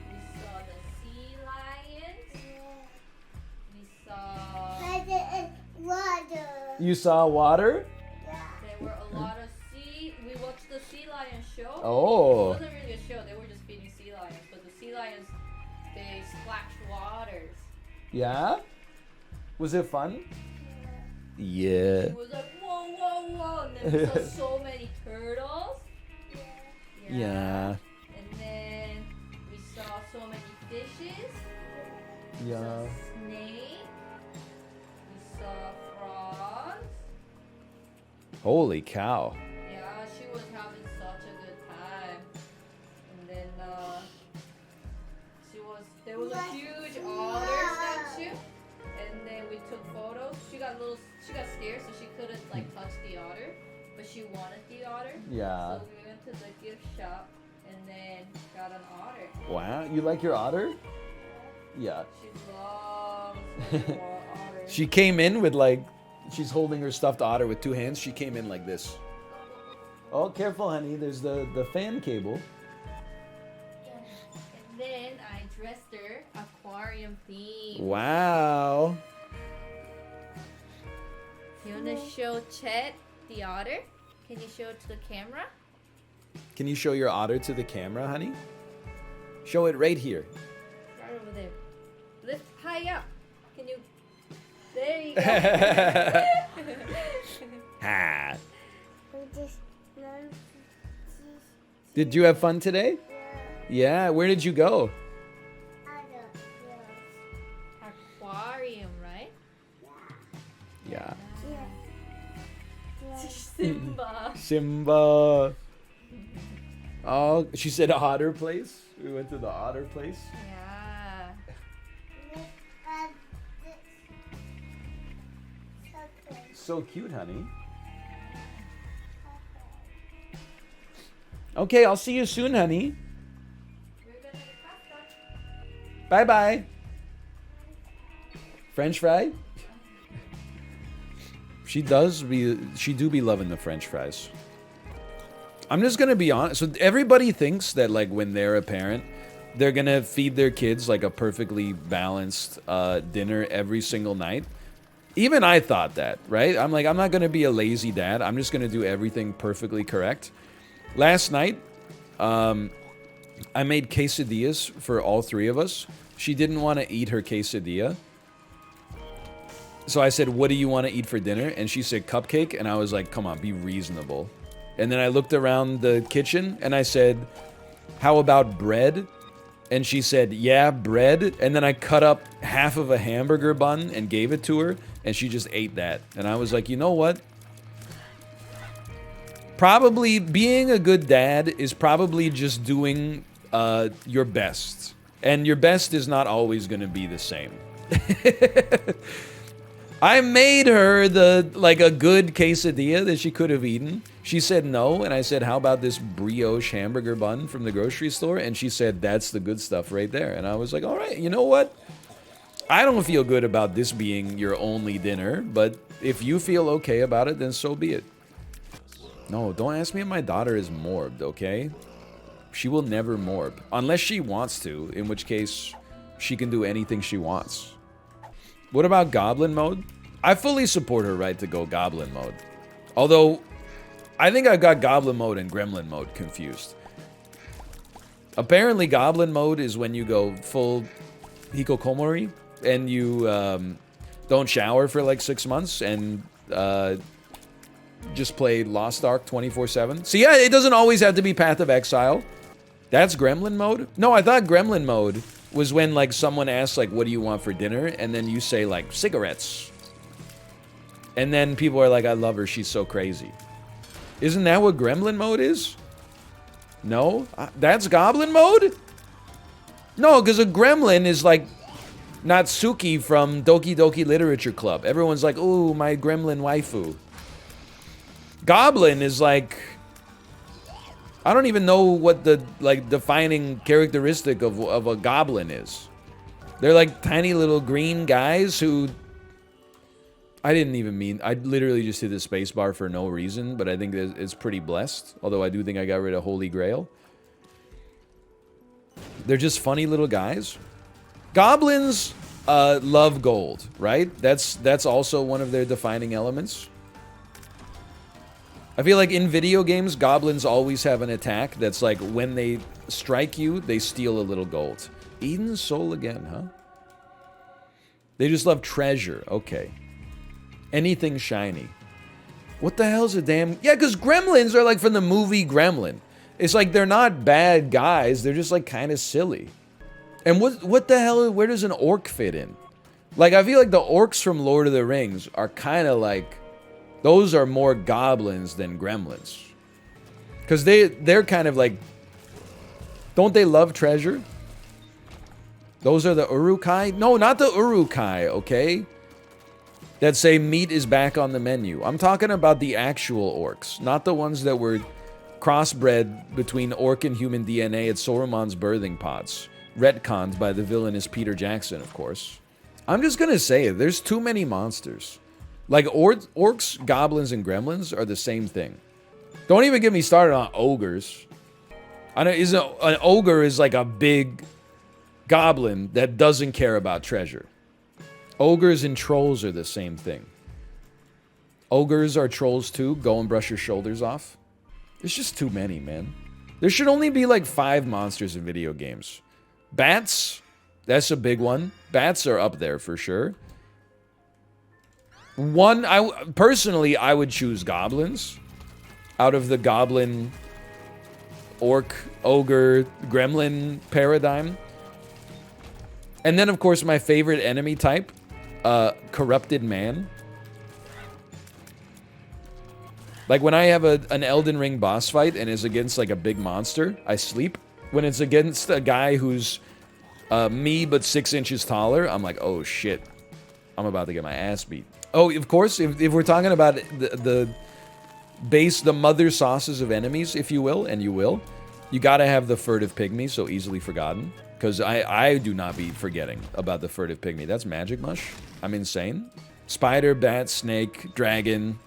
We saw the sea lions. We saw water. You saw water? There were a lot of sea. We watched the sea lion show. Oh. It wasn't really a show. They were just feeding sea lions. But the sea lions, they splashed waters. Yeah? Was it fun? Yeah. It was like, whoa, whoa, whoa. And then we saw so many turtles. Yeah. And then we saw so many fishes. We Yeah. saw snake. We saw frogs. Holy cow. Yeah, she was having such a good time. And then there was a huge otter statue. And then we took photos. She got scared, so she couldn't like touch the otter, but she wanted the otter. Yeah. So we went to the gift shop and then got an otter. Wow, you like your otter? Yeah. She loves her otter. She came in with like, she's holding her stuffed otter with 2 hands. She came in like this. Oh, careful, honey. There's the fan cable. And then I dressed her aquarium theme. Wow. You wanna show Chet the otter? Can you show it to the camera? Can you show your otter to the camera, honey? Show it right here. Right over there. Lift high up. Can you? There you go. Ha. Did you have fun today? Yeah. Where did you go? Aquarium, right? Yeah. Simba. Simba. Oh, she said otter place. We went to the otter place. Yeah. So cute, honey. Okay, I'll see you soon, honey. Bye-bye. French fry? She do be loving the French fries. I'm just gonna be honest. So everybody thinks that like when they're a parent, they're gonna feed their kids like a perfectly balanced dinner every single night. Even I thought that, right? I'm like, I'm not gonna be a lazy dad. I'm just gonna do everything perfectly correct. Last night, I made quesadillas for all three of us. She didn't want to eat her quesadilla. So I said, what do you want to eat for dinner? And she said, cupcake. And I was like, come on, be reasonable. And then I looked around the kitchen and I said, how about bread? And she said, yeah, bread. And then I cut up half of a hamburger bun and gave it to her. And she just ate that. And I was like, you know what? Probably being a good dad is probably just doing your best. And your best is not always going to be the same. I made her a good quesadilla that she could have eaten. She said no, and I said, how about this brioche hamburger bun from the grocery store? And she said, that's the good stuff right there. And I was like, all right, you know what? I don't feel good about this being your only dinner, but if you feel okay about it, then so be it. No, don't ask me if my daughter is morbed, okay? She will never morb. Unless she wants to, in which case she can do anything she wants. What about goblin mode? I fully support her right to go goblin mode. Although, I think I got goblin mode and gremlin mode confused. Apparently, goblin mode is when you go full hikikomori and you don't shower for like 6 months and just play Lost Ark 24/7. So yeah, it doesn't always have to be Path of Exile. That's gremlin mode? No, I thought gremlin mode was when like someone asks like, what do you want for dinner? And then you say like, cigarettes. And then people are like, I love her, she's so crazy. Isn't that what gremlin mode is? No? That's goblin mode? No, because a gremlin is like Natsuki from Doki Doki Literature Club. Everyone's like, ooh, my gremlin waifu. Goblin is like, I don't even know what the like defining characteristic of a goblin is. They're like tiny little green guys who I didn't even mean. I literally just hit the spacebar for no reason, but I think it's pretty blessed. Although I do think I got rid of Holy Grail. They're just funny little guys. Goblins love gold, right? That's also one of their defining elements. I feel like in video games, goblins always have an attack that's like when they strike you, they steal a little gold. Eden's Soul again, huh? They just love treasure. Okay. Anything shiny. What the hell's a damn... Yeah, because gremlins are like from the movie Gremlin. It's like they're not bad guys. They're just like kind of silly. And what the hell... Where does an orc fit in? Like, I feel like the orcs from Lord of the Rings are kind of like... Those are more goblins than gremlins. Because they're kind of like... Don't they love treasure? Those are the Urukai? No, not the Urukai, okay? That say meat is back on the menu. I'm talking about the actual orcs. Not the ones that were crossbred between orc and human DNA at Sauron's birthing pods. Retconned by the villainous Peter Jackson, of course. I'm just gonna say it. There's too many monsters. Like, orcs, goblins, and gremlins are the same thing. Don't even get me started on ogres. I know an ogre is like a big goblin that doesn't care about treasure. Ogres and trolls are the same thing. Ogres are trolls too. Go and brush your shoulders off. There's just too many, man. There should only be like 5 monsters in video games. Bats, that's a big one. Bats are up there for sure. Personally, I would choose goblins out of the goblin, orc, ogre, gremlin paradigm. And then, of course, my favorite enemy type, corrupted man. Like, when I have an Elden Ring boss fight and is against, like, a big monster, I sleep. When it's against a guy who's me but 6 inches taller, I'm like, oh, shit. I'm about to get my ass beat. Oh, of course, if we're talking about the mother sauces of enemies, if you will, and you will, you gotta have the furtive pygmy, so easily forgotten. Because I do not be forgetting about the furtive pygmy. That's magic mush. I'm insane. Spider, bat, snake, dragon,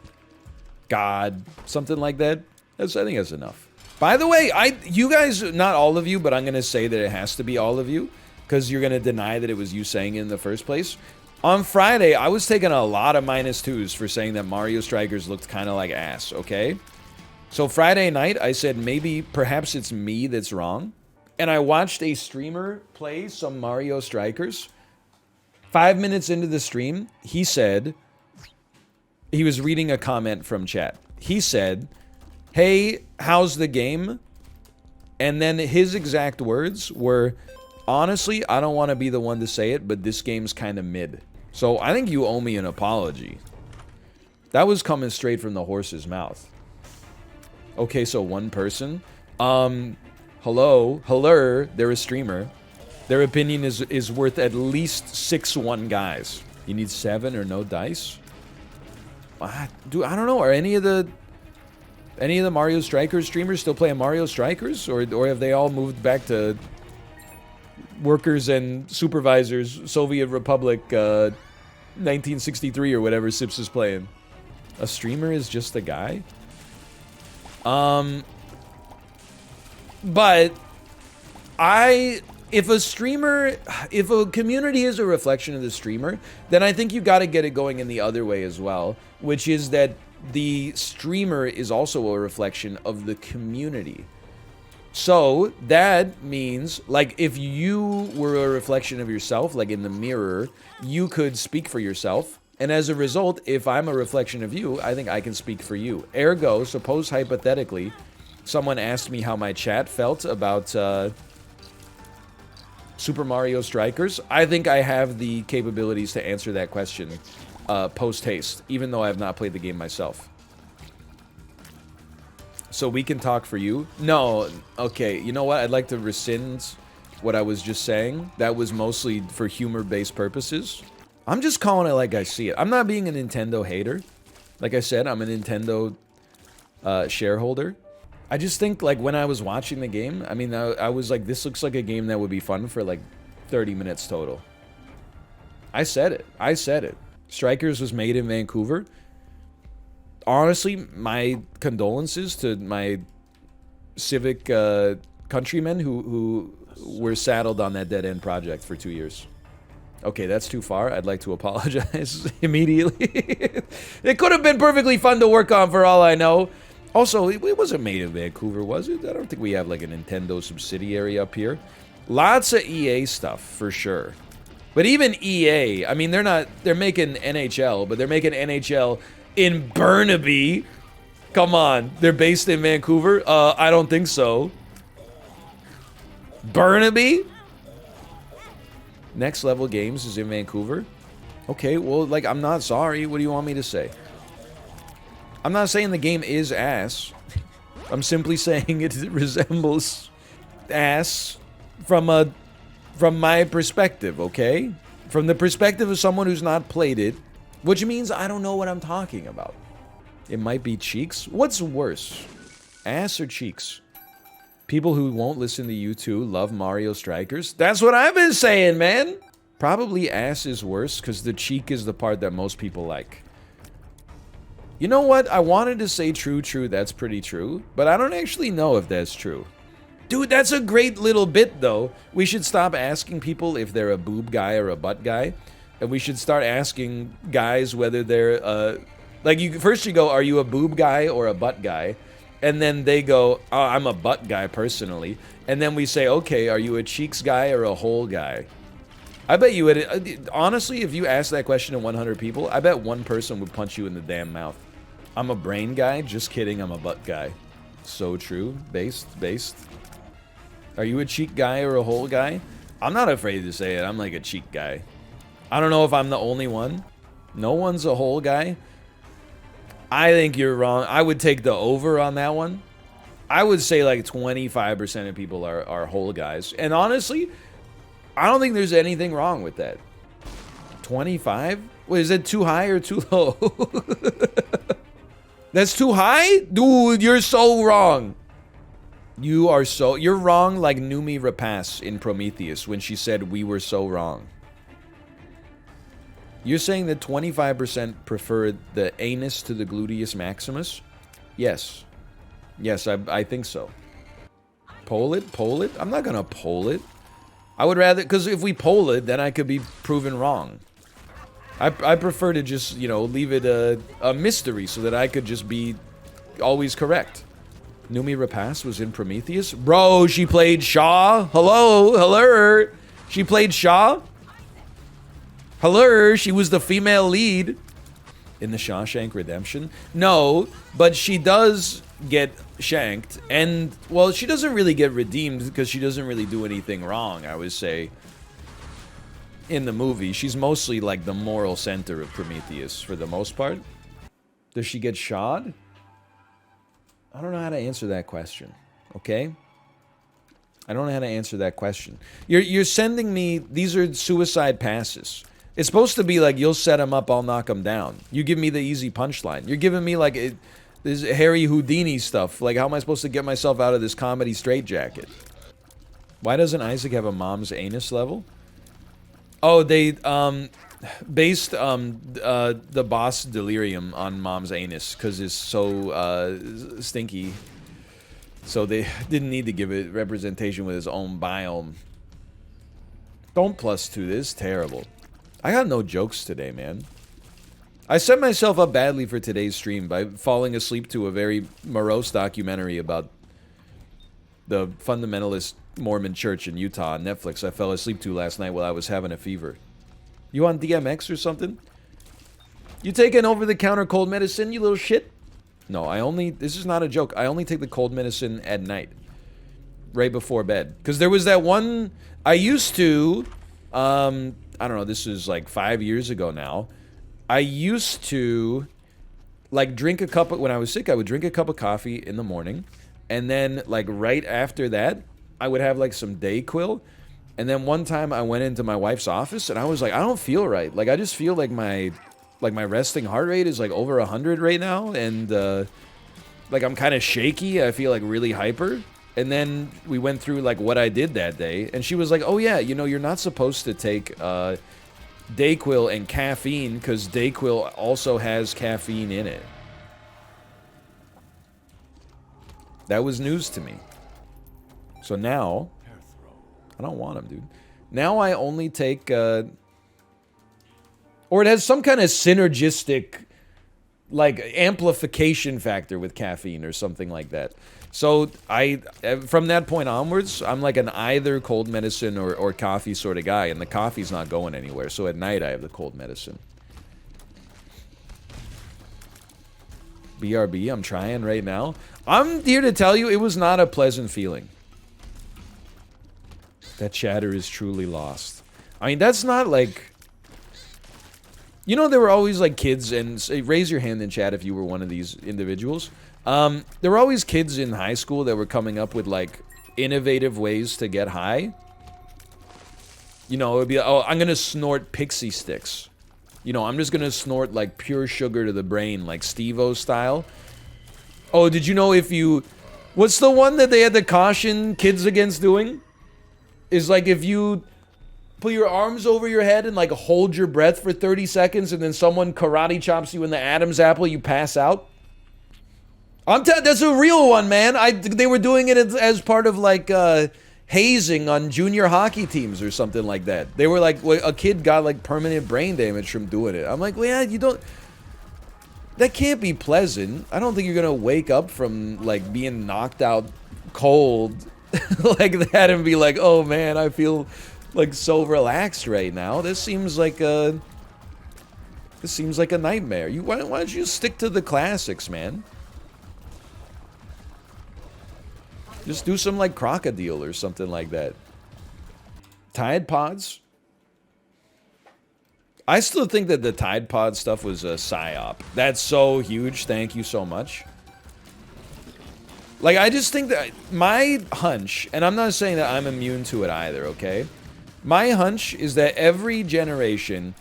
god, something like that. I think that's enough. By the way, you guys, not all of you, but I'm going to say that it has to be all of you, because you're going to deny that it was you saying it in the first place. On Friday, I was taking a lot of -2s for saying that Mario Strikers looked kind of like ass, okay? So Friday night, I said perhaps it's me that's wrong. And I watched a streamer play some Mario Strikers. 5 minutes into the stream, he said, he was reading a comment from chat. He said, "Hey, how's the game?" And then his exact words were, "Honestly, I don't want to be the one to say it, but this game's kind of mid." So I think you owe me an apology. That was coming straight from the horse's mouth. Okay, so one person. Hello, they're a streamer. Their opinion is worth at least 6-1 guys. You need 7 or no dice? Dude, I don't know. Are any of the Mario Strikers streamers still playing Mario Strikers? Or have they all moved back to workers and supervisors, Soviet Republic, 1963 or whatever Sips is playing? A streamer is just a guy? But if a community is a reflection of the streamer, then I think you got to get it going in the other way as well, which is that the streamer is also a reflection of the community. So that means, like, if you were a reflection of yourself, like in the mirror, you could speak for yourself. And as a result, if I'm a reflection of you, I think I can speak for you. Ergo, suppose hypothetically, someone asked me how my chat felt about Super Mario Strikers. I think I have the capabilities to answer that question post-haste, even though I have not played the game myself. So we can talk for you? No, okay, you know what? I'd like to rescind what I was just saying. That was mostly for humor-based purposes. I'm just calling it like I see it. I'm not being a Nintendo hater. Like I said, I'm a Nintendo shareholder. I just think, like, when I was watching the game, I mean, I was like, this looks like a game that would be fun for, like, 30 minutes total. I said it. I said it. Strikers was made in Vancouver. Honestly, my condolences to my civic countrymen who were saddled on that dead-end project for 2 years. Okay, that's too far. I'd like to apologize immediately. It could have been perfectly fun to work on for all I know. Also, it wasn't made in Vancouver, was it? I don't think we have, like, a Nintendo subsidiary up here. Lots of EA stuff, for sure. But even EA, I mean, they're making NHL, but they're making NHL in Burnaby. Come on, they're based in Vancouver? I don't think so. Burnaby? Next Level Games is in Vancouver? Okay, well, like, I'm not sorry. What do you want me to say? I'm not saying the game is ass. I'm simply saying it resembles ass from my perspective, okay? From the perspective of someone who's not played it, which means I don't know what I'm talking about. It might be cheeks. What's worse? Ass or cheeks? People who won't listen to you two love Mario Strikers? That's what I've been saying, man! Probably ass is worse, because the cheek is the part that most people like. You know what? I wanted to say true, that's pretty true, but I don't actually know if that's true. Dude, that's a great little bit, though. We should stop asking people if they're a boob guy or a butt guy, and we should start asking guys whether they're, first you go, are you a boob guy or a butt guy? And then they go, oh, I'm a butt guy, personally. And then we say, okay, are you a cheeks guy or a hole guy? I bet you would, honestly, if you asked that question to 100 people, I bet one person would punch you in the damn mouth. I'm a brain guy? Just kidding, I'm a butt guy. So true. Based. Are you a cheek guy or a hole guy? I'm not afraid to say it. I'm like a cheek guy. I don't know if I'm the only one. No one's a hole guy. I think you're wrong. I would take the over on that one. I would say like 25% of people are hole guys. And honestly, I don't think there's anything wrong with that. 25? Wait, is it too high or too low? That's too high? Dude, you're so wrong. You're wrong like Numi Rapace in Prometheus when she said we were so wrong. You're saying that 25% prefer the anus to the gluteus maximus? Yes. Yes, I think so. Poll it? Poll it? I'm not gonna poll it. I would rather, because if we poll it, then I could be proven wrong. I prefer to just, you know, leave it a mystery so that I could just be always correct. Numi Rapace was in Prometheus? Bro, she played Shaw? Hello? Hello? She played Shaw? Hello? She was the female lead in the Shawshank Redemption? No, but she does get shanked. And, well, she doesn't really get redeemed because she doesn't really do anything wrong, I would say. In the movie, she's mostly like the moral center of Prometheus for the most part. Does she get shod? I don't know how to answer that question. Okay? I don't know how to answer that question. You're sending me, these are suicide passes. It's supposed to be like, you'll set him up, I'll knock him down. You give me the easy punchline. You're giving me like this Harry Houdini stuff. Like, how am I supposed to get myself out of this comedy straitjacket? Why doesn't Isaac have a mom's anus level? Oh, they based the boss delirium on mom's anus because it's so stinky. So they didn't need to give it representation with his own biome. Don't +2 this. Terrible. I got no jokes today, man. I set myself up badly for today's stream by falling asleep to a very morose documentary about the fundamentalist Mormon church in Utah on Netflix I fell asleep to last night while I was having a fever. You on DMX or something? You taking over-the-counter cold medicine, you little shit? No, this is not a joke. I only take the cold medicine at night. Right before bed. Because there was that one, I used to, I don't know, this is like 5 years ago now. I used to, like, drink a cup of, when I was sick, I would drink a cup of coffee in the morning. And then, like, right after that, I would have, like, some Dayquil. And then one time I went into my wife's office and I was like, I don't feel right. Like, I just feel like my resting heart rate is, like, over 100 right now. And, like, I'm kind of shaky. I feel, like, really hyper. And then we went through, like, what I did that day. And she was like, oh, yeah, you know, you're not supposed to take Dayquil and caffeine because Dayquil also has caffeine in it. That was news to me. So now, I don't want them, dude. Now I only take, or it has some kind of synergistic, like, amplification factor with caffeine or something like that. So from that point onwards, I'm like an either cold medicine or coffee sort of guy, and the coffee's not going anywhere. So at night, I have the cold medicine. BRB, I'm trying right now. I'm here to tell you, it was not a pleasant feeling. That chatter is truly lost. I mean, that's not like... You know, there were always, like, kids, and raise your hand in chat if you were one of these individuals. There were always kids in high school that were coming up with, like, innovative ways to get high. You know, it would be, oh, I'm gonna snort pixie sticks. You know, I'm just gonna snort, like, pure sugar to the brain, like Steve-O style. Oh, did you know if you... What's the one that they had to caution kids against doing? Is, like, if you put your arms over your head and, like, hold your breath for 30 seconds and then someone karate chops you in the Adam's apple, you pass out? That's a real one, man. They were doing it as part of, like, hazing on junior hockey teams or something like that. They were, like, a kid got, like, permanent brain damage from doing it. I'm like, well, yeah, you don't... That can't be pleasant. I don't think you're gonna wake up from, like, being knocked out cold like that and be like, oh, man, I feel, like, so relaxed right now. This seems like a nightmare. Why don't you stick to the classics, man? Just do some, like, crocodile or something like that. Tidepods? I still think that the Tide Pod stuff was a psyop. That's so huge. Thank you so much. Like, I just think that my hunch, and I'm not saying that I'm immune to it either, okay? My hunch is that every generation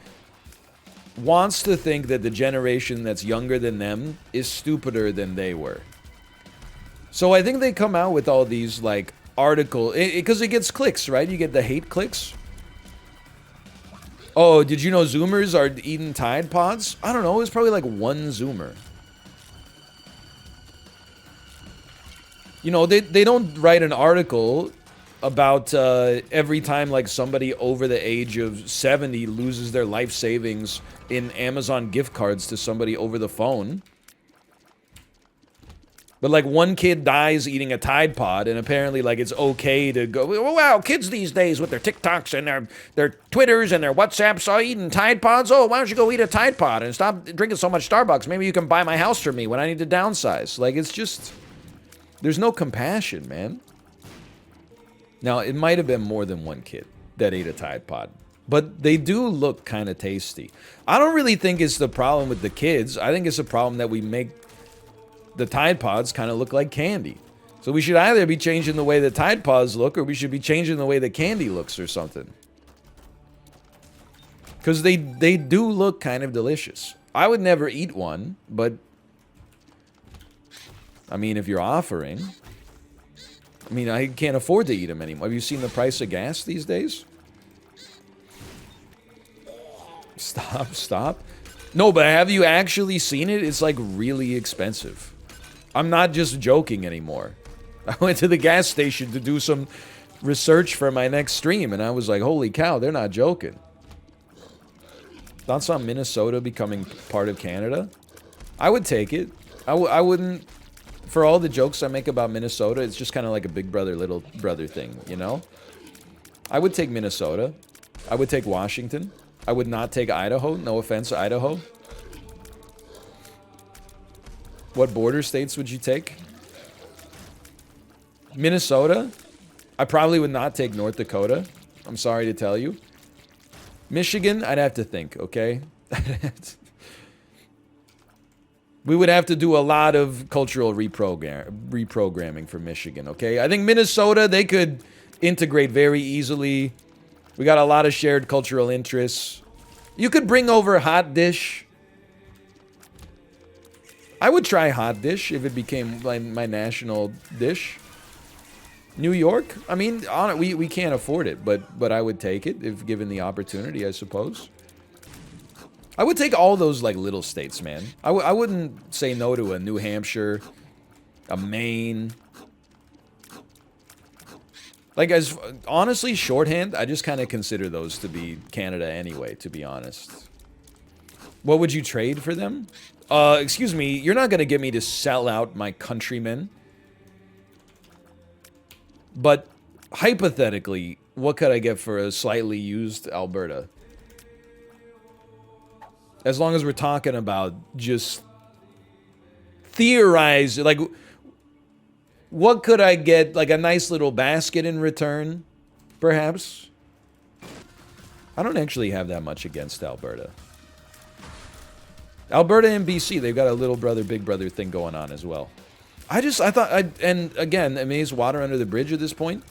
wants to think that the generation that's younger than them is stupider than they were. So I think they come out with all these, like, articles, because it gets clicks, right? You get the hate clicks. Oh, did you know Zoomers are eating Tide Pods? I don't know, it was probably like one Zoomer. You know, they don't write an article about every time like somebody over the age of 70 loses their life savings in Amazon gift cards to somebody over the phone. But like one kid dies eating a Tide Pod, and apparently like it's okay to go, oh, wow, kids these days with their TikToks and their Twitters and their WhatsApps are eating Tide Pods. Oh, why don't you go eat a Tide Pod and stop drinking so much Starbucks? Maybe you can buy my house for me when I need to downsize. Like, it's just, there's no compassion, man. Now, it might have been more than one kid that ate a Tide Pod, but they do look kind of tasty. I don't really think it's the problem with the kids. I think it's a problem that we make the Tide Pods kind of look like candy. So we should either be changing the way the Tide Pods look, or we should be changing the way the candy looks or something. Because they do look kind of delicious. I would never eat one, but I mean, if you're offering, I mean, I can't afford to eat them anymore. Have you seen the price of gas these days? Stop. No, but have you actually seen it? It's like really expensive. I'm not just joking anymore. I went to the gas station to do some research for my next stream, and I was like, holy cow, they're not joking. Thoughts on Minnesota becoming part of Canada? I would take it. I wouldn't, for all the jokes I make about Minnesota, it's just kind of like a big brother, little brother thing, you know? I would take Minnesota. I would take Washington. I would not take Idaho. No offense, Idaho. What border states would you take? Minnesota? I probably would not take North Dakota. I'm sorry to tell you. Michigan? I'd have to think, okay? We would have to do a lot of cultural reprogramming for Michigan, okay? I think Minnesota, they could integrate very easily. We got a lot of shared cultural interests. You could bring over hot dish. I would try hot dish if it became my national dish. New York? I mean, we can't afford it, but I would take it if given the opportunity, I suppose. I would take all those like little states, man. I wouldn't say no to a New Hampshire, a Maine. Like, as honestly, shorthand, I just kind of consider those to be Canada anyway, to be honest. What would you trade for them? Excuse me, you're not going to get me to sell out my countrymen. But hypothetically, what could I get for a slightly used Alberta? As long as we're talking about just theorize, like, what could I get? Like a nice little basket in return, perhaps? I don't actually have that much against Alberta. Alberta and BC, they've got a little brother, big brother thing going on as well. I thought, and again, I mean, it's water under the bridge at this point.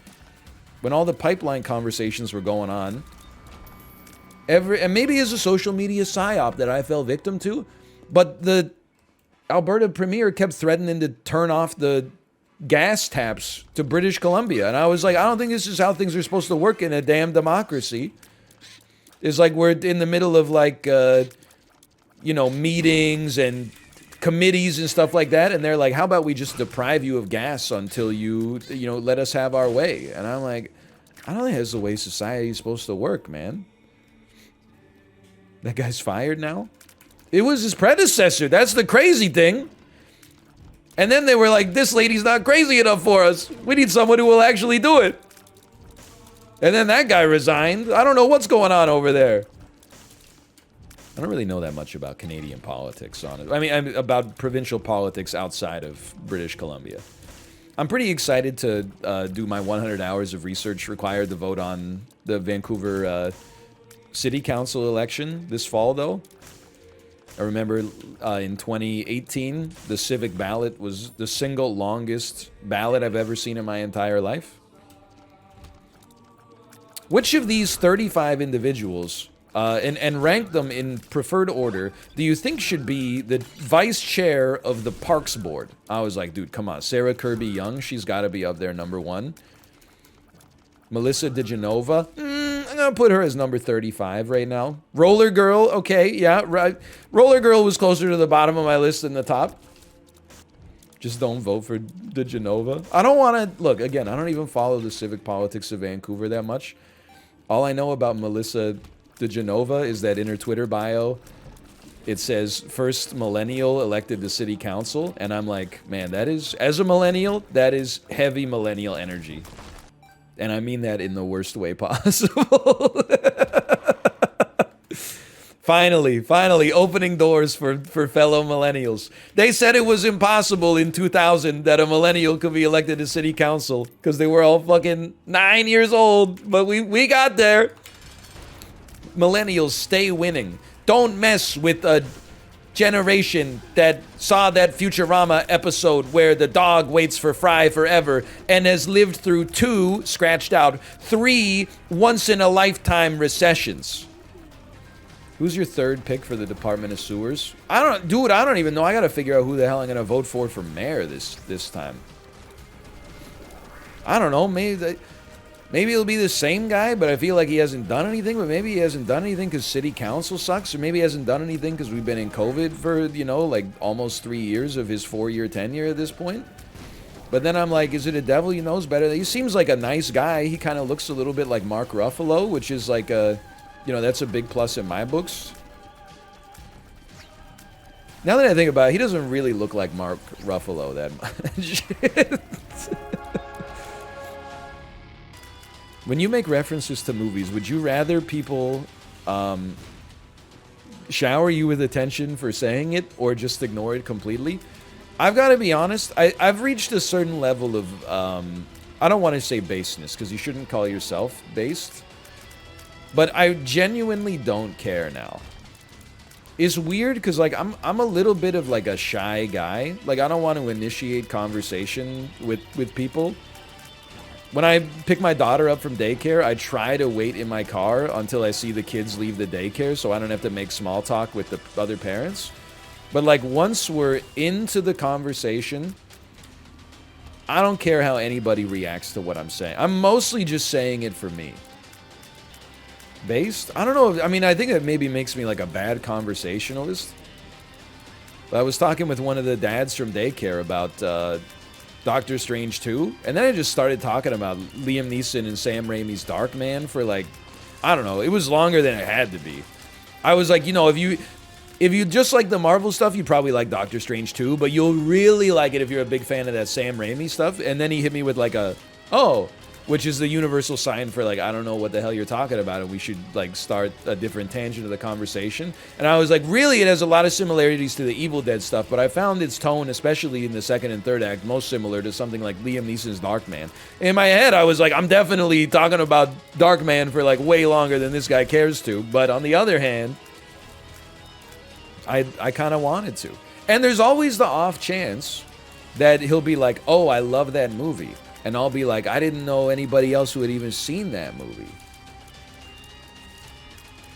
When all the pipeline conversations were going on, and maybe it's a social media psyop that I fell victim to, but the Alberta Premier kept threatening to turn off the gas taps to British Columbia. And I was like, I don't think this is how things are supposed to work in a damn democracy. It's like we're in the middle of like, you know, meetings and committees and stuff like that, and they're like, how about we just deprive you of gas until you know, let us have our way? And I'm like, I don't think that's the way society is supposed to work, man. That guy's fired now? It was his predecessor. That's the crazy thing. And then they were like, this lady's not crazy enough for us. We need someone who will actually do it. And then that guy resigned. I don't know what's going on over there. I don't really know that much about Canadian politics, honestly. I mean, about provincial politics outside of British Columbia. I'm pretty excited to do my 100 hours of research required to vote on the Vancouver City Council election this fall, though. I remember in 2018, the civic ballot was the single longest ballot I've ever seen in my entire life. Which of these 35 individuals, and rank them in preferred order, do you think should be the vice chair of the Parks Board? I was like, dude, come on. Sarah Kirby Young, she's got to be up there, number 1. Melissa DeGenova, I'm going to put her as number 35 right now. Roller Girl, okay, yeah, right. Roller Girl was closer to the bottom of my list than the top. Just don't vote for De Genova. I don't want to... Look, again, I don't even follow the civic politics of Vancouver that much. All I know about Melissa De Genova is that in her Twitter bio, it says, first millennial elected to city council. And I'm like, man, that is... As a millennial, that is heavy millennial energy. And I mean that in the worst way possible. Finally, opening doors for fellow millennials. They said it was impossible in 2000 that a millennial could be elected to city council because they were all fucking 9 years old, but we got there. Millennials, stay winning. Don't mess with a generation that saw that Futurama episode where the dog waits for Fry forever and has lived through 2, scratched out, 3 once-in-a-lifetime recessions. Who's your third pick for the Department of Sewers? I don't even know. I gotta figure out who the hell I'm gonna vote for mayor this time. I don't know. Maybe it'll be the same guy, but I feel like he hasn't done anything. But maybe he hasn't done anything because city council sucks, or maybe he hasn't done anything because we've been in COVID for, you know, like almost 3 years of his 4-year tenure at this point. But then I'm like, is it a devil he knows better? He seems like a nice guy. He kind of looks a little bit like Mark Ruffalo, which is like a... You know, that's a big plus in my books. Now that I think about it, he doesn't really look like Mark Ruffalo that much. When you make references to movies, would you rather people shower you with attention for saying it or just ignore it completely? I've got to be honest. I've reached a certain level of, I don't want to say baseness, because you shouldn't call yourself based. But I genuinely don't care now. It's weird because, like, I'm a little bit of, like, a shy guy. Like, I don't want to initiate conversation with people. When I pick my daughter up from daycare, I try to wait in my car until I see the kids leave the daycare so I don't have to make small talk with the other parents. But, like, once we're into the conversation, I don't care how anybody reacts to what I'm saying. I'm mostly just saying it for me. Based? I don't know. I mean, I think it maybe makes me like a bad conversationalist. But I was talking with one of the dads from daycare about Doctor Strange 2, and then I just started talking about Liam Neeson and Sam Raimi's Dark Man for like, I don't know, it was longer than it had to be. I was like, you know, if you just like the Marvel stuff, you probably like Doctor Strange 2, but you'll really like it if you're a big fan of that Sam Raimi stuff. And then he hit me with like a, oh, which is the universal sign for, like, I don't know what the hell you're talking about, and we should, like, start a different tangent of the conversation. And I was like, really, it has a lot of similarities to the Evil Dead stuff, but I found its tone, especially in the second and third act, most similar to something like Liam Neeson's Dark Man. In my head, I was like, I'm definitely talking about Dark Man for, like, way longer than this guy cares to. But on the other hand, I kind of wanted to. And there's always the off chance that he'll be like, oh, I love that movie. And I'll be like, I didn't know anybody else who had even seen that movie.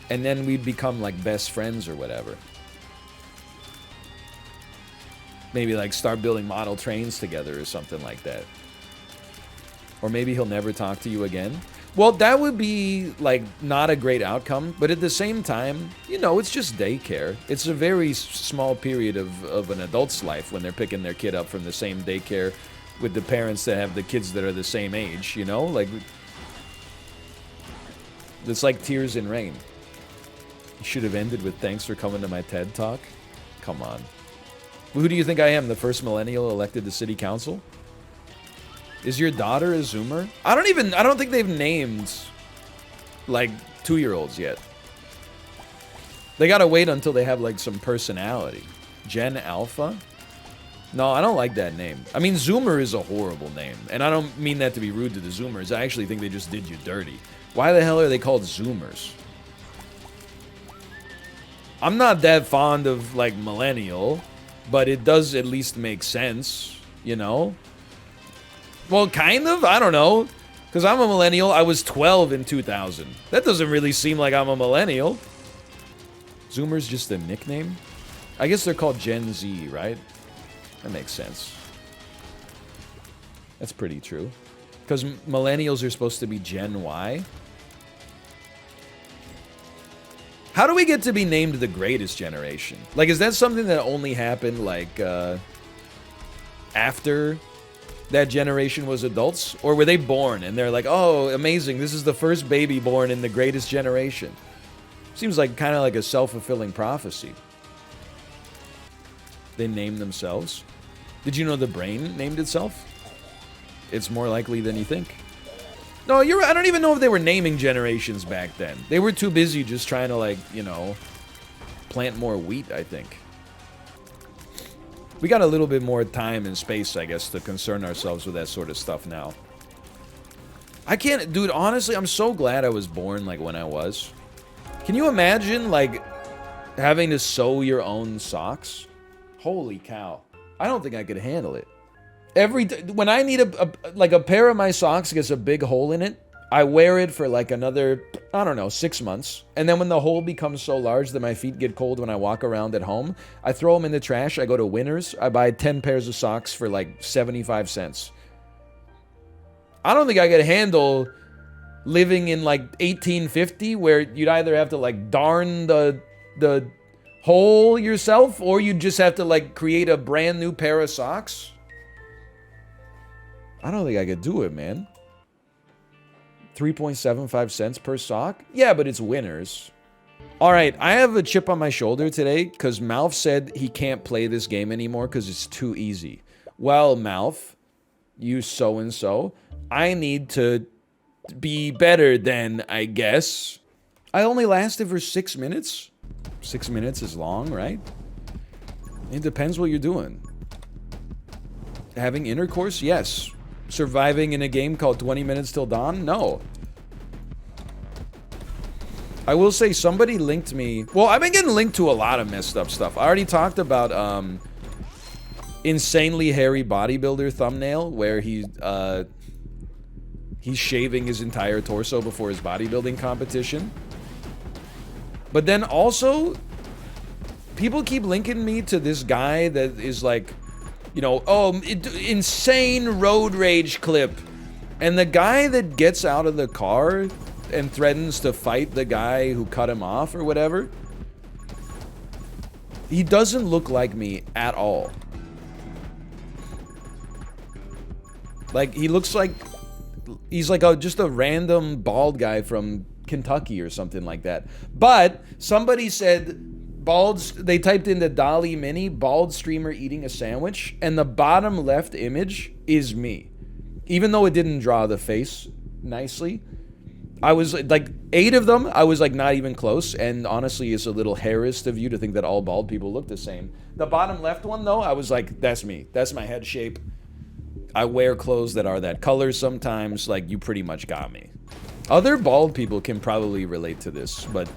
And then we'd become like best friends or whatever. Maybe like start building model trains together or something like that. Or maybe he'll never talk to you again. Well, that would be like not a great outcome. But at the same time, you know, it's just daycare. It's a very small period of an adult's life when they're picking their kid up from the same daycare with the parents that have the kids that are the same age, you know? Like, it's like tears in rain. You should have ended with thanks for coming to my TED Talk. Come on. Who do you think I am, the first millennial elected to city council? Is your daughter a Zoomer? I don't think they've named, like, 2-year-olds yet. They gotta wait until they have, like, some personality. Gen Alpha? No, I don't like that name. I mean, Zoomer is a horrible name. And I don't mean that to be rude to the Zoomers. I actually think they just did you dirty. Why the hell are they called Zoomers? I'm not that fond of, like, millennial, but it does at least make sense, you know? Well, kind of? I don't know. Because I'm a millennial. I was 12 in 2000. That doesn't really seem like I'm a millennial. Zoomer's just a nickname? I guess they're called Gen Z, right? That makes sense. That's pretty true. Because millennials are supposed to be Gen Y. How do we get to be named the greatest generation? Like, is that something that only happened, like, after that generation was adults? Or were they born and they're like, oh, amazing, this is the first baby born in the greatest generation? Seems like kind of like a self-fulfilling prophecy. They named themselves. Did you know the brain named itself? It's more likely than you think. No, you're right. I don't even know if they were naming generations back then. They were too busy just trying to, like, you know, plant more wheat, I think. We got a little bit more time and space, I guess, to concern ourselves with that sort of stuff now. I can't, dude, honestly, I'm so glad I was born, like, when I was. Can you imagine, like, having to sew your own socks? Holy cow. I don't think I could handle it. When I need a pair of my socks gets a big hole in it, I wear it for like another, I don't know, 6 months. And then when the hole becomes so large that my feet get cold when I walk around at home, I throw them in the trash. I go to Winners. I buy 10 pairs of socks for like 75 cents. I don't think I could handle living in like 1850 where you'd either have to like darn the hole yourself or you just have to like create a brand new pair of socks. I don't think I could do it, man. 3.75 cents per sock? Yeah, but it's Winners. Alright, I have a chip on my shoulder today because MALF said he can't play this game anymore because it's too easy. Well, MALF, you so-and-so, I need to be better than, I guess. I only lasted for 6 minutes. 6 minutes is long, right? It depends what you're doing. Having intercourse? Yes. Surviving in a game called 20 Minutes Till Dawn? No. I will say somebody linked me... Well, I've been getting linked to a lot of messed up stuff. I already talked about insanely hairy bodybuilder thumbnail where he's shaving his entire torso before his bodybuilding competition. But then also, people keep linking me to this guy that is like... You know, oh, insane road rage clip. And the guy that gets out of the car and threatens to fight the guy who cut him off or whatever, he doesn't look like me at all. Like, he looks like... He's like just a random bald guy from Kentucky or something like that. But somebody said... They typed in the Dolly Mini, bald streamer eating a sandwich, and the bottom left image is me. Even though it didn't draw the face nicely. I was, like, 8 of them, I was, like, not even close, and honestly, it's a little hairist of you to think that all bald people look the same. The bottom left one, though, I was like, that's me. That's my head shape. I wear clothes that are that color sometimes, like, you pretty much got me. Other bald people can probably relate to this, but...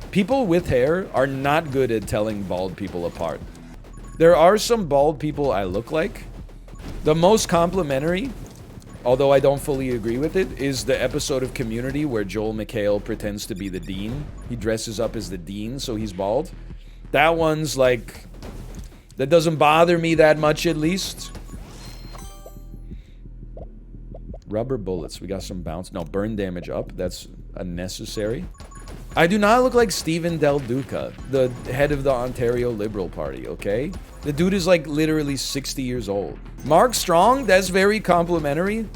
People with hair are not good at telling bald people apart. There are some bald people I look like. The most complimentary, although I don't fully agree with it, is the episode of Community where Joel McHale pretends to be the dean. He dresses up as the dean, so he's bald. That one's like... That doesn't bother me that much, at least. Rubber bullets. We got some bounce. No, burn damage up. That's unnecessary. I do not look like Stephen Del Duca, the head of the Ontario Liberal Party, okay? The dude is like literally 60 years old. Mark Strong, that's very complimentary.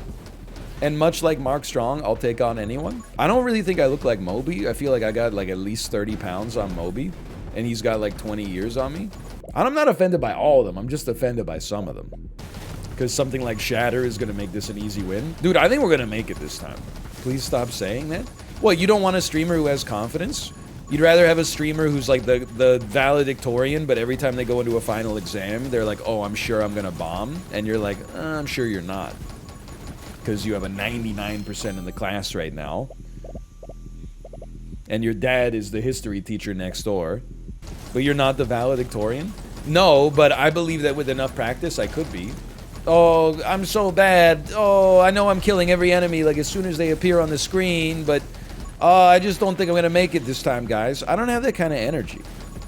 And much like Mark Strong, I'll take on anyone. I don't really think I look like Moby. I feel like I got like at least 30 pounds on Moby. And he's got like 20 years on me. I'm not offended by all of them. I'm just offended by some of them. Because something like Shatter is going to make this an easy win. Dude, I think we're going to make it this time. Please stop saying that. What, you don't want a streamer who has confidence? You'd rather have a streamer who's like the valedictorian, but every time they go into a final exam, they're like, oh, I'm sure I'm gonna bomb. And you're like, I'm sure you're not. Because you have a 99% in the class right now. And your dad is the history teacher next door. But you're not the valedictorian? No, but I believe that with enough practice, I could be. Oh, I'm so bad. Oh, I know I'm killing every enemy like as soon as they appear on the screen, but... I just don't think I'm going to make it this time, guys. I don't have that kind of energy.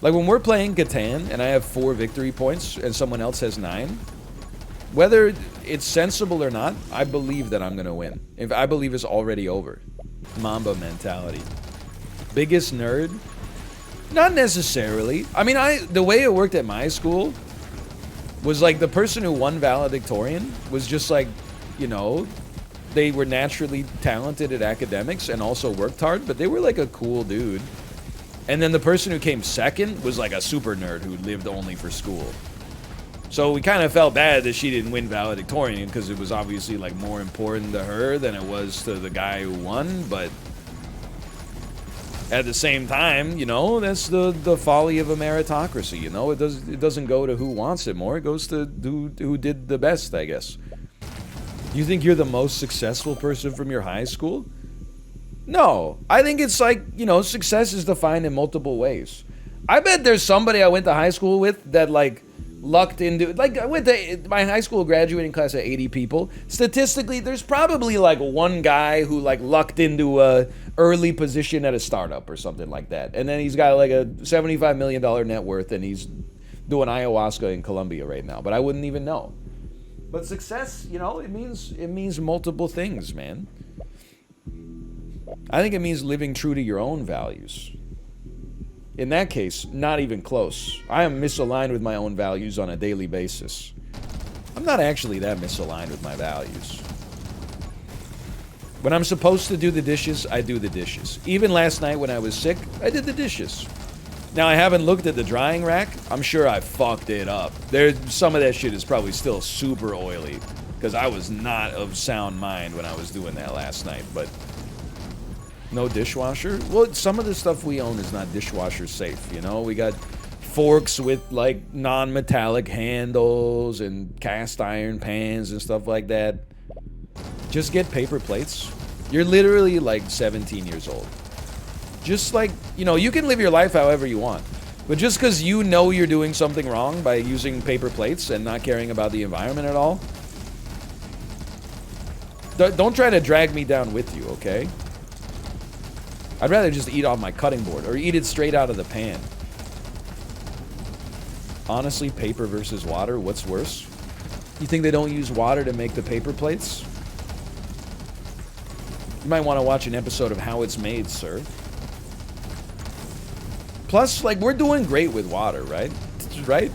Like, when we're playing Catan, and I have 4 victory points, and someone else has 9, whether it's sensible or not, I believe that I'm going to win. If I believe it's already over. Mamba mentality. Biggest nerd? Not necessarily. I mean, the way it worked at my school, was like the person who won valedictorian was just like, you know, they were naturally talented at academics and also worked hard, but they were like a cool dude. And then the person who came second was like a super nerd who lived only for school. So we kind of felt bad that she didn't win valedictorian because it was obviously like more important to her than it was to the guy who won, but at the same time, you know, that's the folly of a meritocracy, you know? It doesn't go to who wants it more, it goes to who did the best, I guess. You think you're the most successful person from your high school? No. I think it's like, you know, success is defined in multiple ways. I bet there's somebody I went to high school with that, like, lucked into... Like, I went to my high school graduating class of 80 people. Statistically, there's probably, like, one guy who, like, lucked into a early position at a startup or something like that. And then he's got, like, a $75 million net worth, and he's doing ayahuasca in Colombia right now. But I wouldn't even know. But success, you know, it means multiple things, man. I think it means living true to your own values. In that case, not even close. I am misaligned with my own values on a daily basis. I'm not actually that misaligned with my values. When I'm supposed to do the dishes, I do the dishes. Even last night when I was sick, I did the dishes. Now, I haven't looked at the drying rack. I'm sure I fucked it up. Some of that shit is probably still super oily, because I was not of sound mind when I was doing that last night, but... No dishwasher? Well, some of the stuff we own is not dishwasher safe, you know? We got forks with, like, non-metallic handles and cast iron pans and stuff like that. Just get paper plates. You're literally, like, 17 years old. Just, like, you know, you can live your life however you want. But just because you know you're doing something wrong by using paper plates and not caring about the environment at all, don't try to drag me down with you, okay? I'd rather just eat off my cutting board or eat it straight out of the pan. Honestly, paper versus water, what's worse? You think they don't use water to make the paper plates? You might want to watch an episode of How It's Made, sir. Plus, like, we're doing great with water, right? Right?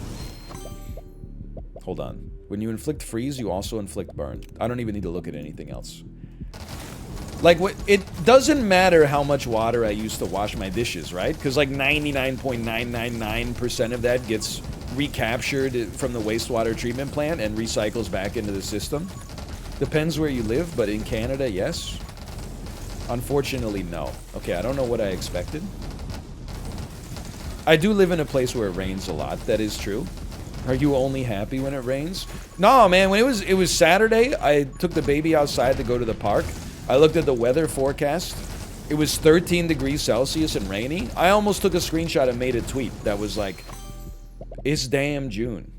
Hold on. When you inflict freeze, you also inflict burn. I don't even need to look at anything else. Like, it doesn't matter how much water I use to wash my dishes, right? Because, like, 99.999% of that gets recaptured from the wastewater treatment plant and recycles back into the system. Depends where you live, but in Canada, yes. Unfortunately, no. Okay, I don't know what I expected. I do live in a place where it rains a lot. That is true. Are you only happy when it rains? No, man. When it was Saturday, I took the baby outside to go to the park. I looked at the weather forecast. It was 13 degrees Celsius and rainy. I almost took a screenshot and made a tweet that was like, it's damn June.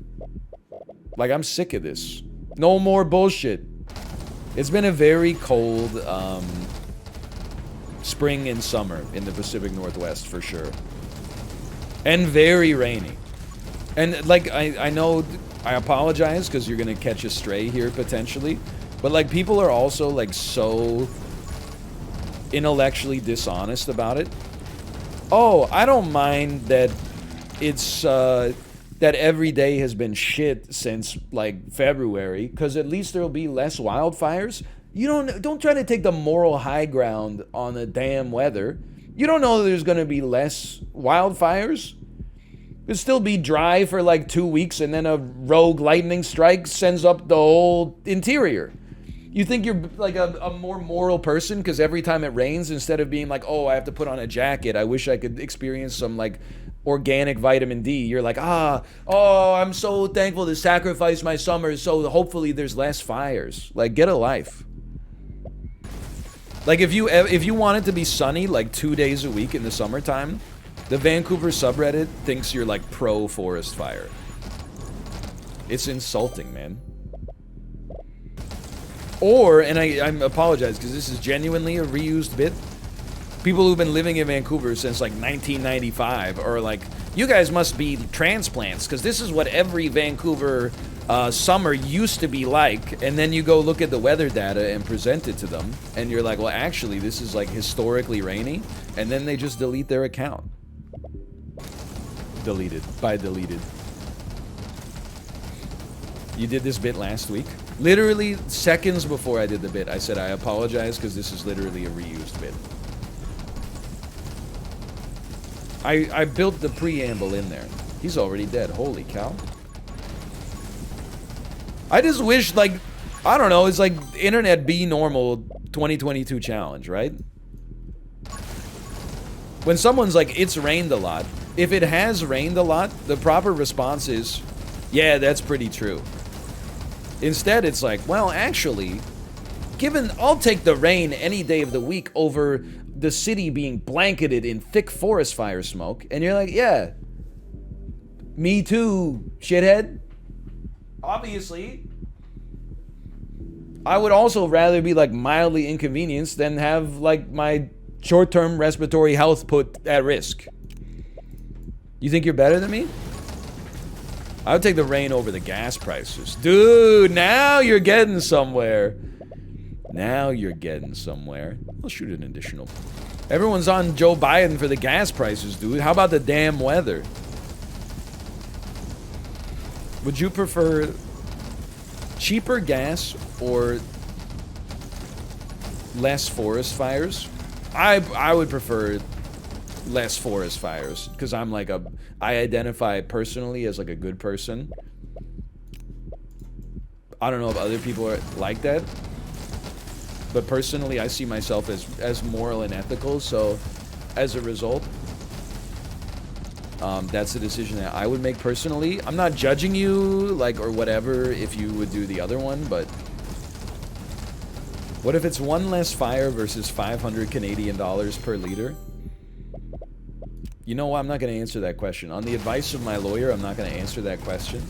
Like, I'm sick of this. No more bullshit. It's been a very cold spring and summer in the Pacific Northwest for sure. And very rainy. And, like, I know, I apologize because you're going to catch a stray here potentially. But, like, people are also, like, so intellectually dishonest about it. Oh, I don't mind that it's, that every day has been shit since, like, February, because at least there'll be less wildfires. You don't try to take the moral high ground on the damn weather. You don't know that there's going to be less wildfires. It'll still be dry for, like, 2 weeks, and then a rogue lightning strike sends up the whole interior. You think you're like a more moral person because every time it rains, instead of being like, oh, I have to put on a jacket, I wish I could experience some like organic vitamin D, you're like, oh, I'm so thankful to sacrifice my summers so hopefully there's less fires. Like, get a life. Like, if you want it to be sunny like 2 days a week in the summertime, the Vancouver subreddit thinks you're like pro forest fire. It's insulting, man. Or, and I apologize because this is genuinely a reused bit, people who've been living in Vancouver since like 1995 are like, you guys must be transplants because this is what every Vancouver summer used to be like. And then you go look at the weather data and present it to them and you're like, well, actually this is like historically rainy. And then they just delete their account. Deleted. You did this bit last week. Literally seconds before I did the bit, I said I apologize because this is literally a reused bit. I built the preamble in there. He's already dead. Holy cow. I just wish, like, I don't know, it's like Internet Be Normal 2022 challenge, right? When someone's like, it's rained a lot, if it has rained a lot, the proper response is, yeah, that's pretty true. Instead, it's like, well, actually, I'll take the rain any day of the week over the city being blanketed in thick forest fire smoke. And you're like, yeah, me too, shithead. Obviously. I would also rather be, like, mildly inconvenienced than have, like, my short-term respiratory health put at risk. You think you're better than me? I would take the rain over the gas prices. Dude, now you're getting somewhere. Now you're getting somewhere. I'll shoot an additional. Everyone's on Joe Biden for the gas prices, dude. How about the damn weather? Would you prefer cheaper gas or less forest fires? I would prefer less forest fires because I'm like I identify personally as like a good person. I don't know if other people are like that, but personally I see myself as moral and ethical, so as a result that's the decision that I would make personally. I'm not judging you, like, or whatever, if you would do the other one, but what if it's one less fire versus 500 Canadian dollars per liter? You know what? I'm not going to answer that question. On the advice of my lawyer, I'm not going to answer that question.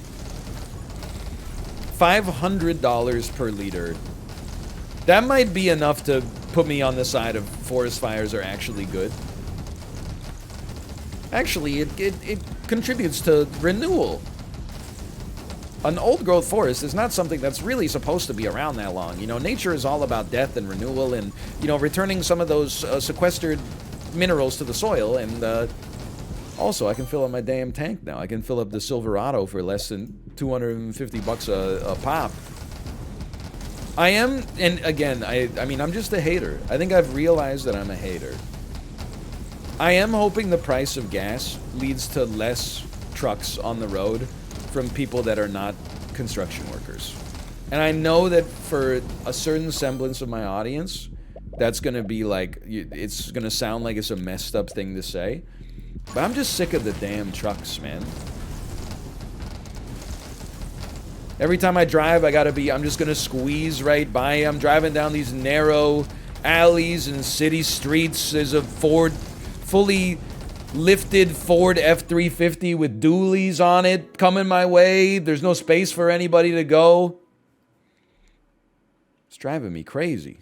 $500 per liter. That might be enough to put me on the side of forest fires are actually good. Actually, it contributes to renewal. An old-growth forest is not something that's really supposed to be around that long. You know, nature is all about death and renewal and, you know, returning some of those sequestered minerals to the soil. And also, I can fill up my damn tank now. I can fill up the Silverado for less than $250 a pop. I am, and again, I mean, I'm just a hater. I think I've realized that I'm a hater. I am hoping the price of gas leads to less trucks on the road from people that are not construction workers. And I know that for a certain semblance of my audience, that's going to be like, it's going to sound like it's a messed up thing to say. But I'm just sick of the damn trucks, man. Every time I drive, I'm just going to squeeze right by. I'm driving down these narrow alleys and city streets. There's a fully lifted Ford F-350 with dualies on it coming my way. There's no space for anybody to go. It's driving me crazy.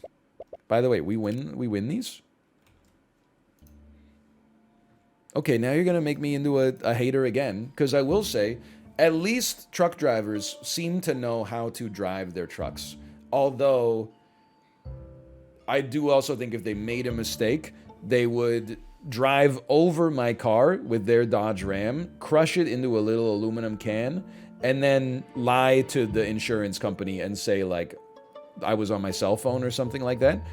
By the way, we win these? Okay, now you're going to make me into a hater again, because I will say, at least truck drivers seem to know how to drive their trucks. Although, I do also think if they made a mistake, they would drive over my car with their Dodge Ram, crush it into a little aluminum can, and then lie to the insurance company and say, like, I was on my cell phone or something like that.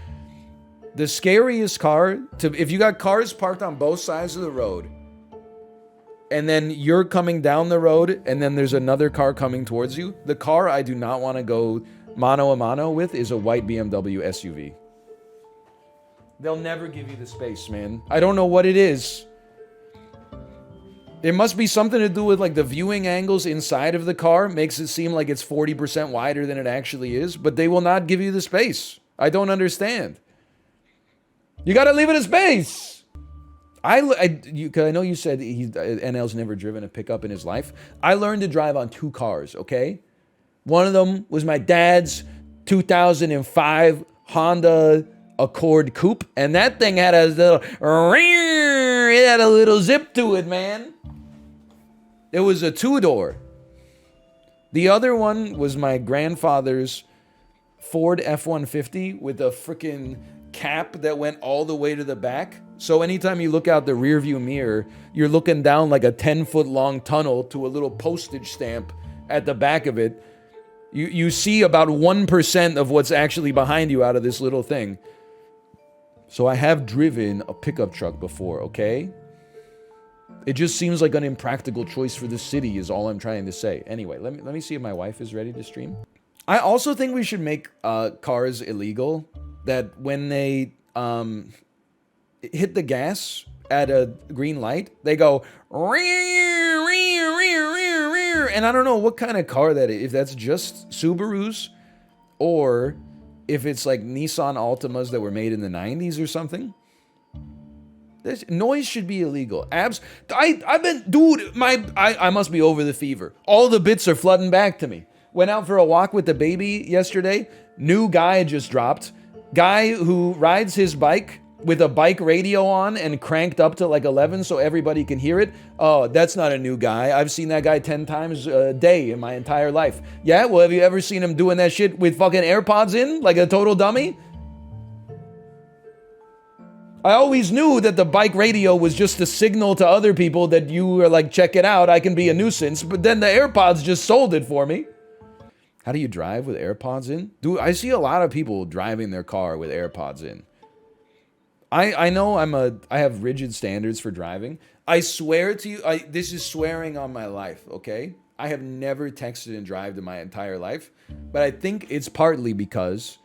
The scariest car, if you got cars parked on both sides of the road, and then you're coming down the road, and then there's another car coming towards you, the car I do not want to go mano a mano with is a white BMW SUV. They'll never give you the space, man. I don't know what it is. It must be something to do with, like, the viewing angles inside of the car makes it seem like it's 40% wider than it actually is, but they will not give you the space. I don't understand. You gotta leave it a space. I know you said NL's never driven a pickup in his life. I learned to drive on two cars, okay? One of them was my dad's 2005 Honda Accord Coupe, and that thing had a little zip to it, man. It was a two-door. The other one was my grandfather's Ford F-150 with a freaking cap that went all the way to the back. So anytime you look out the rearview mirror, you're looking down like a 10-foot long tunnel to a little postage stamp at the back of it. You see about 1% of what's actually behind you out of this little thing. So I have driven a pickup truck before, okay? It just seems like an impractical choice for the city is all I'm trying to say. Anyway, let me see if my wife is ready to stream. I also think we should make cars illegal, that when they hit the gas at a green light, they go, and I don't know what kind of car that is, if that's just Subarus or if it's like Nissan Altimas that were made in the 90s or something. This noise should be illegal. I've been, dude, I must be over the fever. All the bits are flooding back to me. Went out for a walk with the baby yesterday. New guy just dropped. Guy who rides his bike with a bike radio on and cranked up to like 11 so everybody can hear it. Oh, that's not a new guy. I've seen that guy 10 times a day in my entire life. Yeah, well, have you ever seen him doing that shit with fucking AirPods in, like a total dummy? I always knew that the bike radio was just a signal to other people that you were like, check it out, I can be a nuisance. But then the AirPods just sold it for me. How do you drive with AirPods in? Dude, I see a lot of people driving their car with AirPods in. I know I have rigid standards for driving. I swear to you, this is swearing on my life, okay? I have never texted and driven in my entire life, but I think it's partly because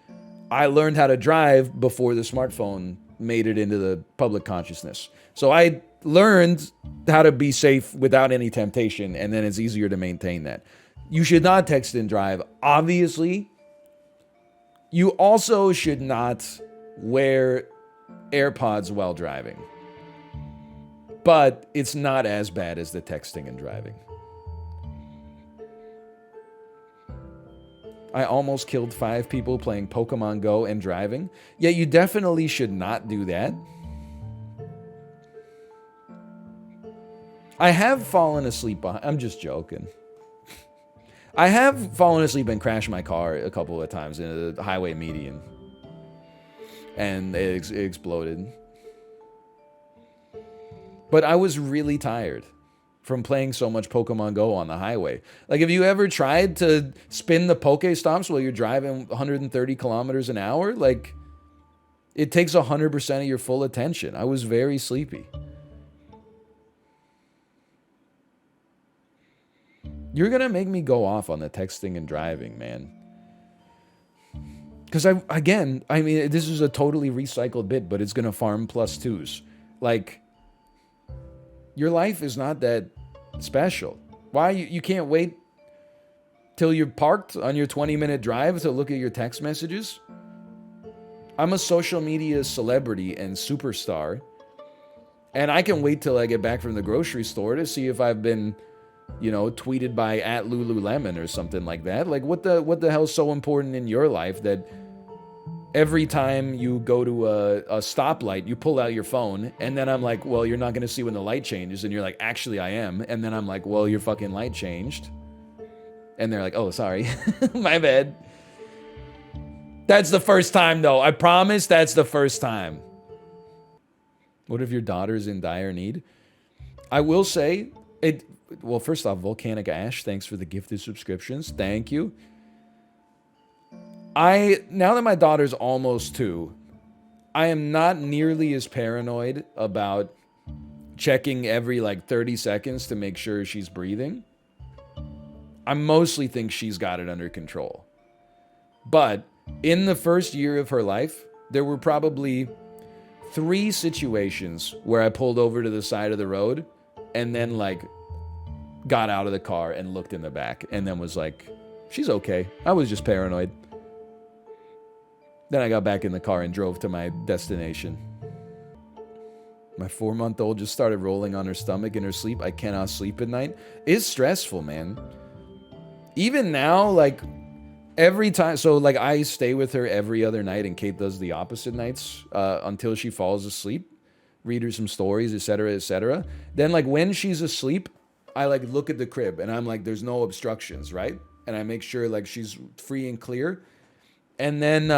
I learned how to drive before the smartphone made it into the public consciousness. So I learned how to be safe without any temptation, and then it's easier to maintain that. You should not text and drive. Obviously, you also should not wear AirPods while driving. But it's not as bad as the texting and driving. I almost killed 5 people playing Pokemon Go and driving. Yeah, you definitely should not do that. I have fallen asleep behind. I'm just joking. I have fallen asleep and crashed my car a couple of times in a highway median. And it exploded. But I was really tired from playing so much Pokemon Go on the highway. Like, have you ever tried to spin the Pokestops while you're driving 130 kilometers an hour? Like, it takes 100% of your full attention. I was very sleepy. You're gonna make me go off on the texting and driving, man. Because I mean, this is a totally recycled bit, but it's gonna farm +2s. Like, your life is not that special. Why you can't wait till you're parked on your 20-minute drive to look at your text messages? I'm a social media celebrity and superstar, and I can wait till I get back from the grocery store to see if I've been, you know, tweeted by @Lululemon or something like that. Like, what the hell's so important in your life that every time you go to a stoplight, you pull out your phone, and then I'm like, well, you're not going to see when the light changes, and you're like, actually, I am. And then I'm like, well, your fucking light changed. And they're like, oh, sorry. My bad. That's the first time, though. I promise that's the first time. What if your daughter's in dire need? I will say, well, first off, Volcanic Ash, thanks for the gifted subscriptions. Thank you. Now that my daughter's almost 2, I am not nearly as paranoid about checking every like 30 seconds to make sure she's breathing. I mostly think she's got it under control. But in the first year of her life, there were probably 3 situations where I pulled over to the side of the road and then like got out of the car and looked in the back and then was like, she's okay. I was just paranoid. Then I got back in the car and drove to my destination. My 4-month-old just started rolling on her stomach in her sleep. I cannot sleep at night. It's stressful, man. Even now, like, every time... So, like, I stay with her every other night, and Kate does the opposite nights until she falls asleep. Read her some stories, etc., etc. Then, like, when she's asleep, I, like, look at the crib, and I'm like, there's no obstructions, right? And I make sure, like, she's free and clear. And then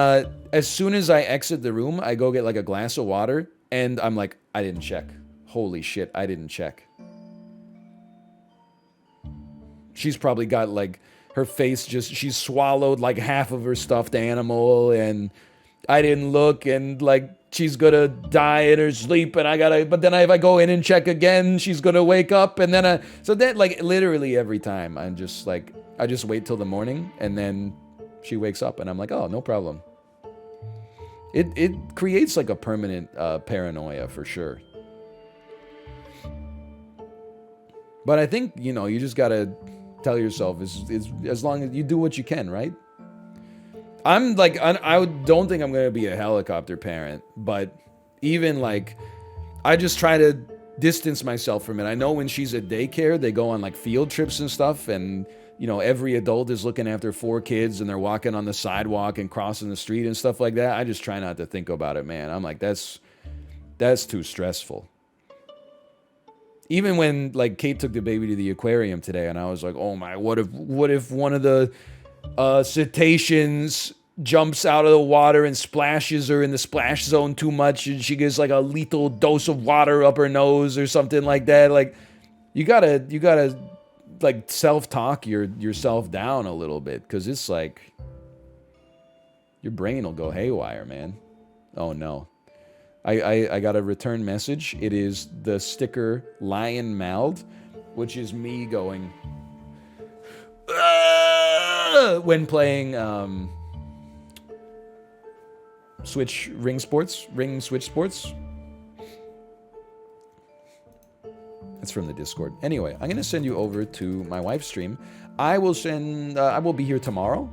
as soon as I exit the room, I go get like a glass of water and I'm like, I didn't check. Holy shit, I didn't check. She's probably got like her face just, she swallowed like half of her stuffed animal, and I didn't look, and like she's gonna die in her sleep, and but then if I go in and check again, she's gonna wake up, and then so that like literally every time I'm just like, I just wait till the morning, and then she wakes up, and I'm like, oh, no problem. It creates like a permanent paranoia for sure. But I think, you know, you just gotta tell yourself, as long as you do what you can, right? I'm like, I don't think I'm gonna be a helicopter parent, but even like, I just try to distance myself from it. I know when she's at daycare, they go on like field trips and stuff, and you know, every adult is looking after 4 kids, and they're walking on the sidewalk and crossing the street and stuff like that. I just try not to think about it, man. I'm like, that's too stressful. Even when like Kate took the baby to the aquarium today, and I was like, oh my, what if one of the cetaceans jumps out of the water and splashes her in the splash zone too much, and she gets like a lethal dose of water up her nose or something like that. Like, you gotta like self-talk yourself down a little bit, because it's like your brain will go haywire, man. Oh no. I got a return message. It is the sticker lion mouthed, which is me going when playing ring switch sports. It's from the Discord. Anyway, I'm gonna send you over to my wife's stream. I will be here tomorrow.